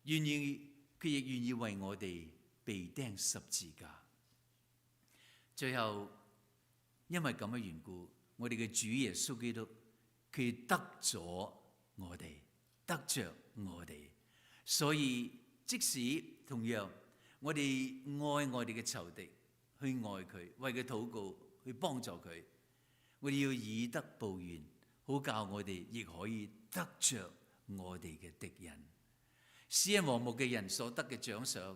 佢亦願意為我哋被釘十字架。最後，因為咁嘅緣故，我哋嘅主耶穌基督佢得咗我哋，得着我哋。所以即使同樣我哋愛我哋嘅仇敵，去愛佢，為佢禱告，去幫助佢，我哋要以德報怨，好教我哋亦可以得着我哋嘅敵人。詩人和睦嘅人所得嘅獎賞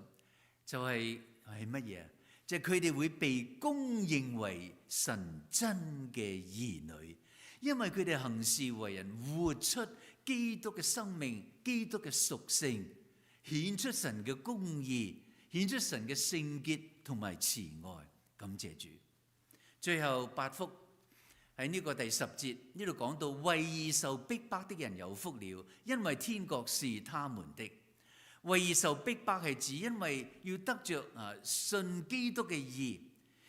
就係乜嘢？就係佢哋會被公認為神真嘅兒女，因為佢哋行事為人，活出基督嘅生命、基督嘅屬性，顯出神嘅公義，顯出神嘅聖潔同埋慈愛。感謝主。最後8福喺呢個第10節呢度講到，為義受逼迫的人有福了，因為天國是他們的。為義受逼迫係指因為要得着信基督嘅義，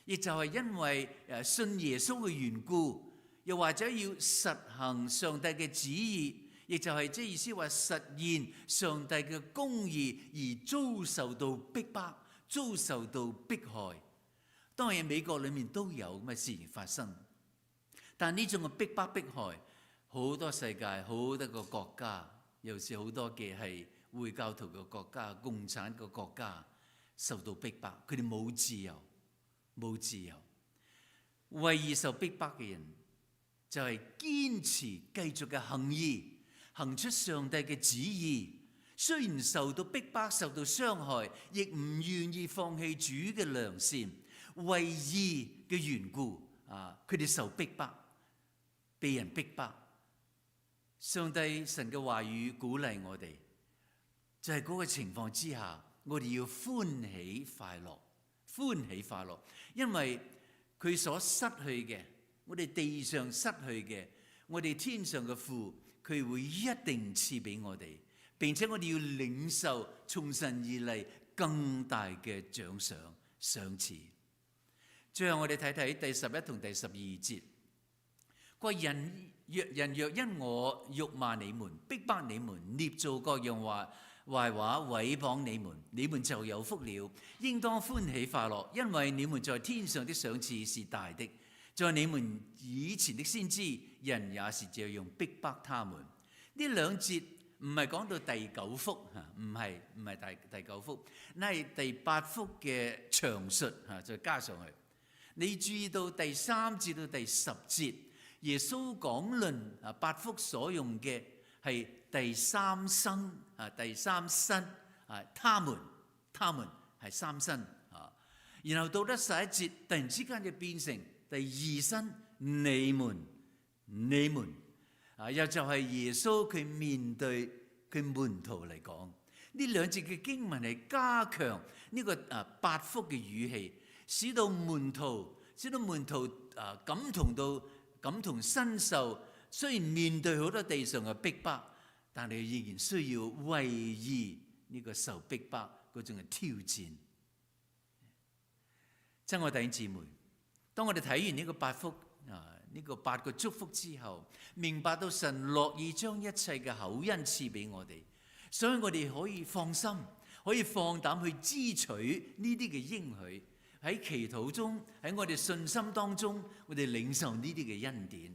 亦就係因為信耶穌嘅緣故，又或者要實行上帝嘅旨意，亦就係即意思話實現上帝嘅公義而遭受到逼迫、遭受到迫害。當然美國裏面都有咁嘅事情發生，但呢種嘅逼迫迫害，好多世界好多個國家，尤其是好多嘅係回教徒嘅國家、共產嘅國家受到逼迫，佢哋冇自由，冇自由。為義受逼迫嘅人就係堅持繼續嘅行義，行出上帝嘅旨意。雖然受到逼迫、受到傷害，亦唔願意放棄主嘅良善。為義嘅緣故佢哋受逼迫，被人逼迫。上帝神嘅話語鼓勵我哋，就係嗰個情況之下，我哋要歡喜快樂，歡喜快樂，因為佢所失去嘅，我哋地上失去嘅，我哋天上嘅父，佢會一定賜俾我哋，並且我哋要領受從神而嚟更大嘅獎賞賞賜。最後我哋睇睇第11同第12節，個人若因我辱罵你們、逼迫你們、捏造各樣壞話毀謗你們，你們就有福了，應當歡喜快樂，因為你們在天上的賞賜是大的。在你們以前的先知，人也是這樣逼迫他們。呢兩節唔係講到第9福唔係第9福，那係第8福嘅詳述再加上去。你注意到第3節到第10節，耶穌講論8福所用嘅係第三生第三身他們係三身然後到咗11節，突然之間就變成第二身你們又就係耶穌佢面對佢門徒嚟講，呢兩節嘅經文係加強呢個8福嘅語氣，使到門徒感同身受。雖然面對好多地上嘅逼迫，但係仍然需要為義呢個受逼迫嗰種嘅挑戰。親愛弟兄姊妹，當我哋睇完呢個8福呢個8個祝福之後，明白到神樂意將一切嘅厚恩賜俾我哋，所以我哋可以放心，可以放膽去支取呢啲嘅應許。喺祈禱中，喺我哋信心當中，我哋領受呢啲嘅恩典，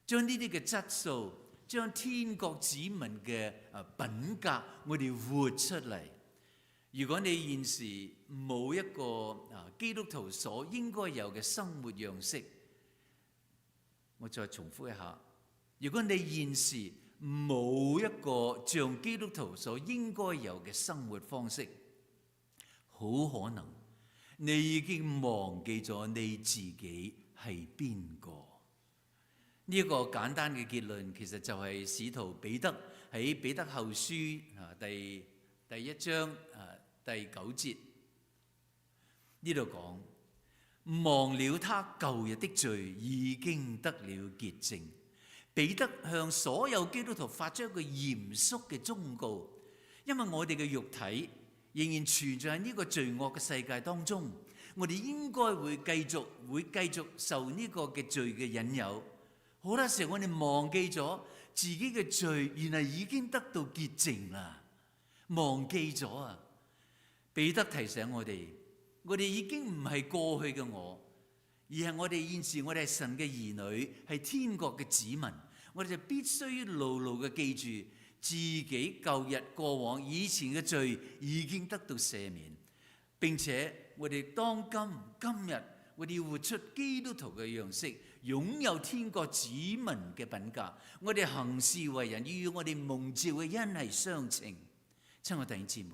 將呢啲嘅質素，將天國子民嘅品格，我哋活出嚟。如果你現時冇一個基督徒所應該有嘅生活樣式，我再重複一下，如果你現時冇一個像基督徒所應該有嘅生活方式，好可能你已經忘記咗你自己係邊個。呢一個簡單嘅結論，其實就係使徒彼得喺彼得後書第1章第9節呢度講，忘了他舊日的罪已經得了潔淨。彼得向所有基督徒發出一個嚴肅嘅忠告，因為我哋嘅肉體仍然存在喺呢個罪惡嘅世界當中，我哋應該會繼續受呢個嘅罪嘅引誘。好多時候我哋忘記咗自己嘅罪原來已經得到潔淨啦，忘記咗啊！彼得提醒我哋已經唔係過去嘅我，而係我哋現時我哋係神嘅兒女，係天國嘅子民。我哋就必須牢牢嘅記住自己舊日過往以前嘅罪已經得到赦免，並且我哋今日我哋要活出基督徒嘅樣式，擁有天國子民嘅品格。我哋行事為人要與我哋蒙召嘅恩係相稱。親愛弟兄姊妹，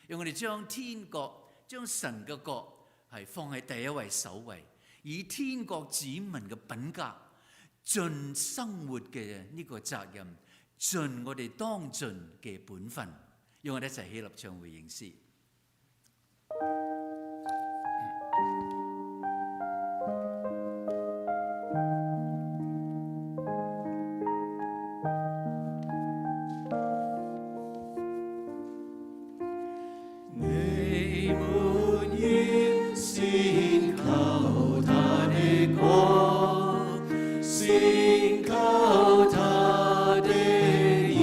讓我哋將天國、將神嘅國係放喺第一位首位，以天國子民嘅品格，盡生活嘅呢個責任，盡我哋當盡嘅本分。讓我哋一齊起立唱回應詩。你們要先求他的國，先求他的義，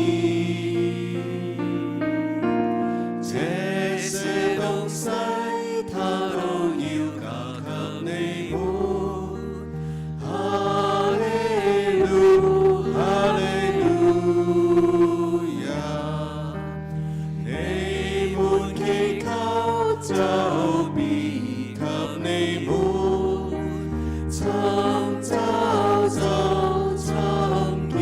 這些東西他都要加給你們。哈利路，哈利路亞，你們祈求就必給你們，尋找就尋見，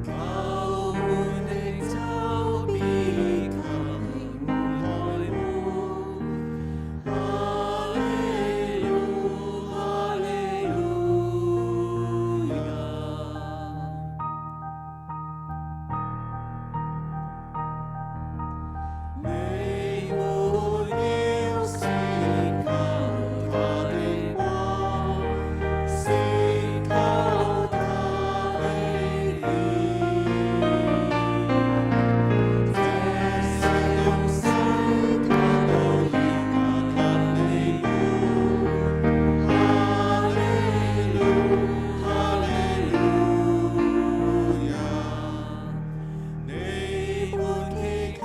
求門的就必給開門。哈利路，哈利路亞。你們要先求他的國，先求他的義，這些東西他都要加給你們。哈利路，哈利路亞，你們祈求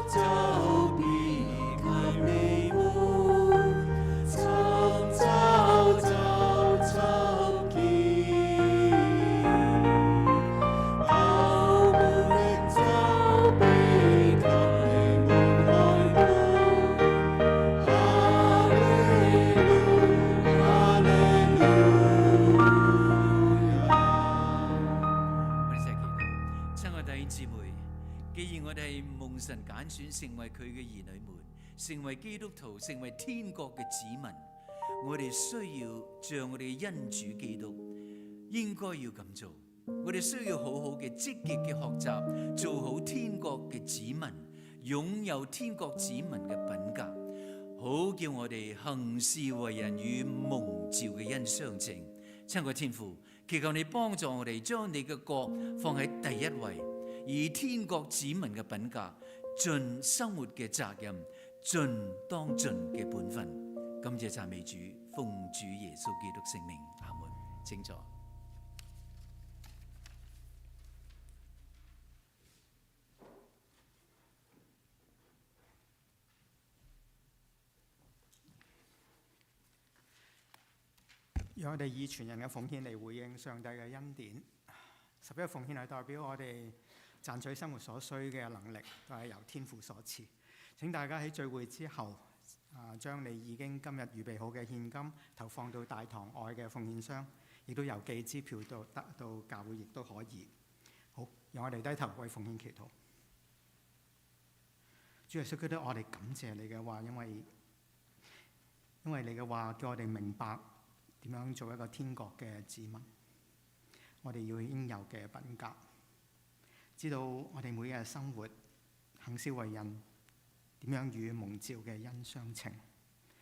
就必給你們，尋找就尋見，叩門的就必給你們開門。哈利路，哈利路亞。我哋一齊祈禱。親愛弟兄姊妹，既然我哋係蒙神揀選成為佢嘅兒女們，成為基督徒，成為天國嘅子民，我哋需要像我哋嘅恩主基督應該要咁做。我哋需要好好嘅積極嘅學習，做好天國嘅子民，擁有天國子民嘅品格，好叫我哋行事為人與蒙召嘅恩相稱。親愛天父，祈求你幫助我哋將你嘅國放喺第一位，以天國子民嘅品格，盡生活嘅責任，盡當盡嘅本分。感謝讚美主，奉主耶穌基督聖名，阿門。請坐。讓我哋以全人嘅奉獻嚟回應上帝嘅恩典。十一奉獻係代表我哋賺取生活所需嘅能力，都係由天父所賜。請大家喺聚會之後，將你已經今日預備好嘅獻金投放到大堂外嘅奉獻箱，亦都郵寄支票到教會，亦都可以。好，讓我哋低頭為奉獻祈禱。主耶穌基督，我哋感謝你嘅話，因為你嘅話叫我哋明白點樣做一個天國嘅子民。我哋要應有嘅品格，知道我哋每日生活行事為人點樣與蒙召嘅恩相稱。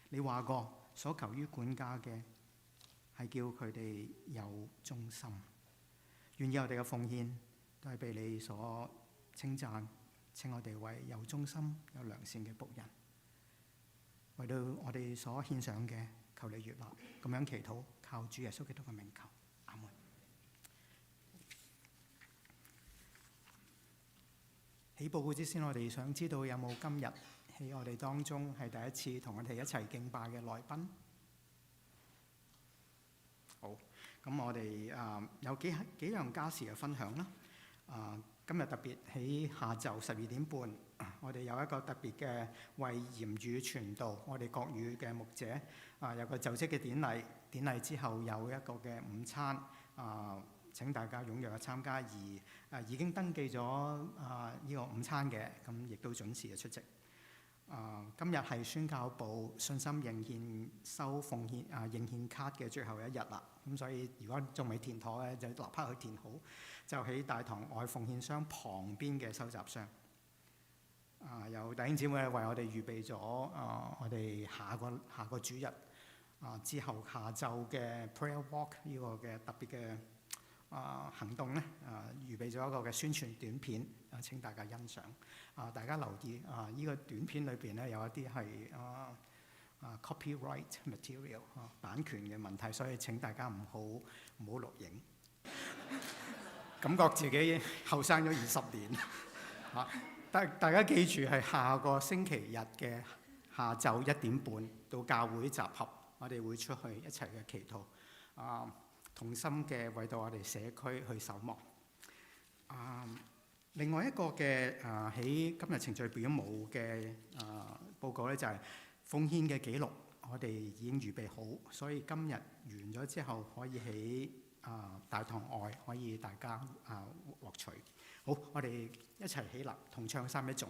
你話過，所求於管家嘅係叫佢哋有忠心。願意我哋嘅奉獻都係被你所稱讚，稱我哋為有忠心、有良善嘅僕人。為到我哋所獻上嘅，求你悅納。咁樣祈禱，靠主耶穌基督嘅名求，阿門。喺報告之先，我哋想知道有冇今日喺我哋當中係第一次同我哋一齊敬拜嘅來賓？好，咁我哋有幾樣家事嘅分享啦。今日特別喺下晝12點半，我哋有一個特別嘅為言語傳道，我哋國語嘅牧者有個就職嘅典禮。典禮之後有一個嘅午餐，請大家踴躍嘅參加。而已經登記咗呢個午餐嘅，咁亦都準時嘅出席。今日係宣教部信心認獻收奉獻認獻卡嘅最後一日啦。咁所以如果仲未填妥嘅，就立刻去填好，就喺大堂外奉獻箱旁邊嘅收集箱。有弟兄姊妹為我哋預備咗我哋下個主日之後下晝嘅 prayer walk 呢個嘅特別嘅行動咧，預備咗一個嘅宣傳短片，請大家欣賞。大家留意呢個短片裏邊咧有一啲係copyright material 版權嘅問題，所以請大家唔好錄影。感覺自己後生咗20年大家記住係下個星期日嘅下晝1點半到教會集合，我哋會出去一齊嘅祈禱，同心嘅為到我哋社區去守望。另外一個嘅喺今日程序表冇嘅報告咧，就係奉獻嘅記錄，我哋已經預備好，所以今日完咗之後可以喺大堂外可以大家獲取。好，我哋一齊起立，同唱3一頌。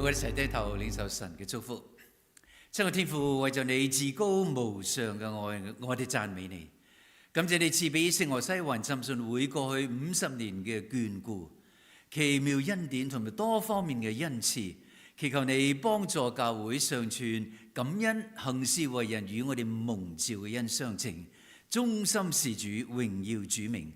我哋一齊低頭領受神嘅祝福。親愛天父，為咗你至高無上嘅愛，我哋讚美你，感謝你賜俾聖荷西環浸信會過去50年嘅眷顧、奇妙恩典同埋多方面嘅恩賜，祈求你幫助教會上傳感恩行事為人與我哋蒙召嘅恩相稱，忠心事主，榮耀主名。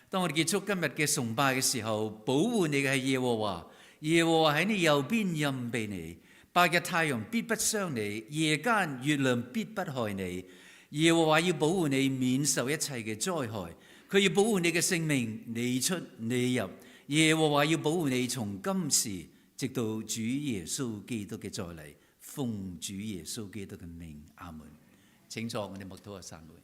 當我哋結束今日嘅崇拜嘅時候，保護你嘅係耶和華。耶和華喺你右邊蔭庇你，白日太陽必不傷你，夜間月亮必不害你。耶和華要保護你免受一切嘅災害，佢要保護你嘅性命，你出你入。耶和華要保護你從今時直到主耶穌基督嘅再嚟，奉主耶穌基督嘅名，阿門。請坐，我哋默禱嘅散會。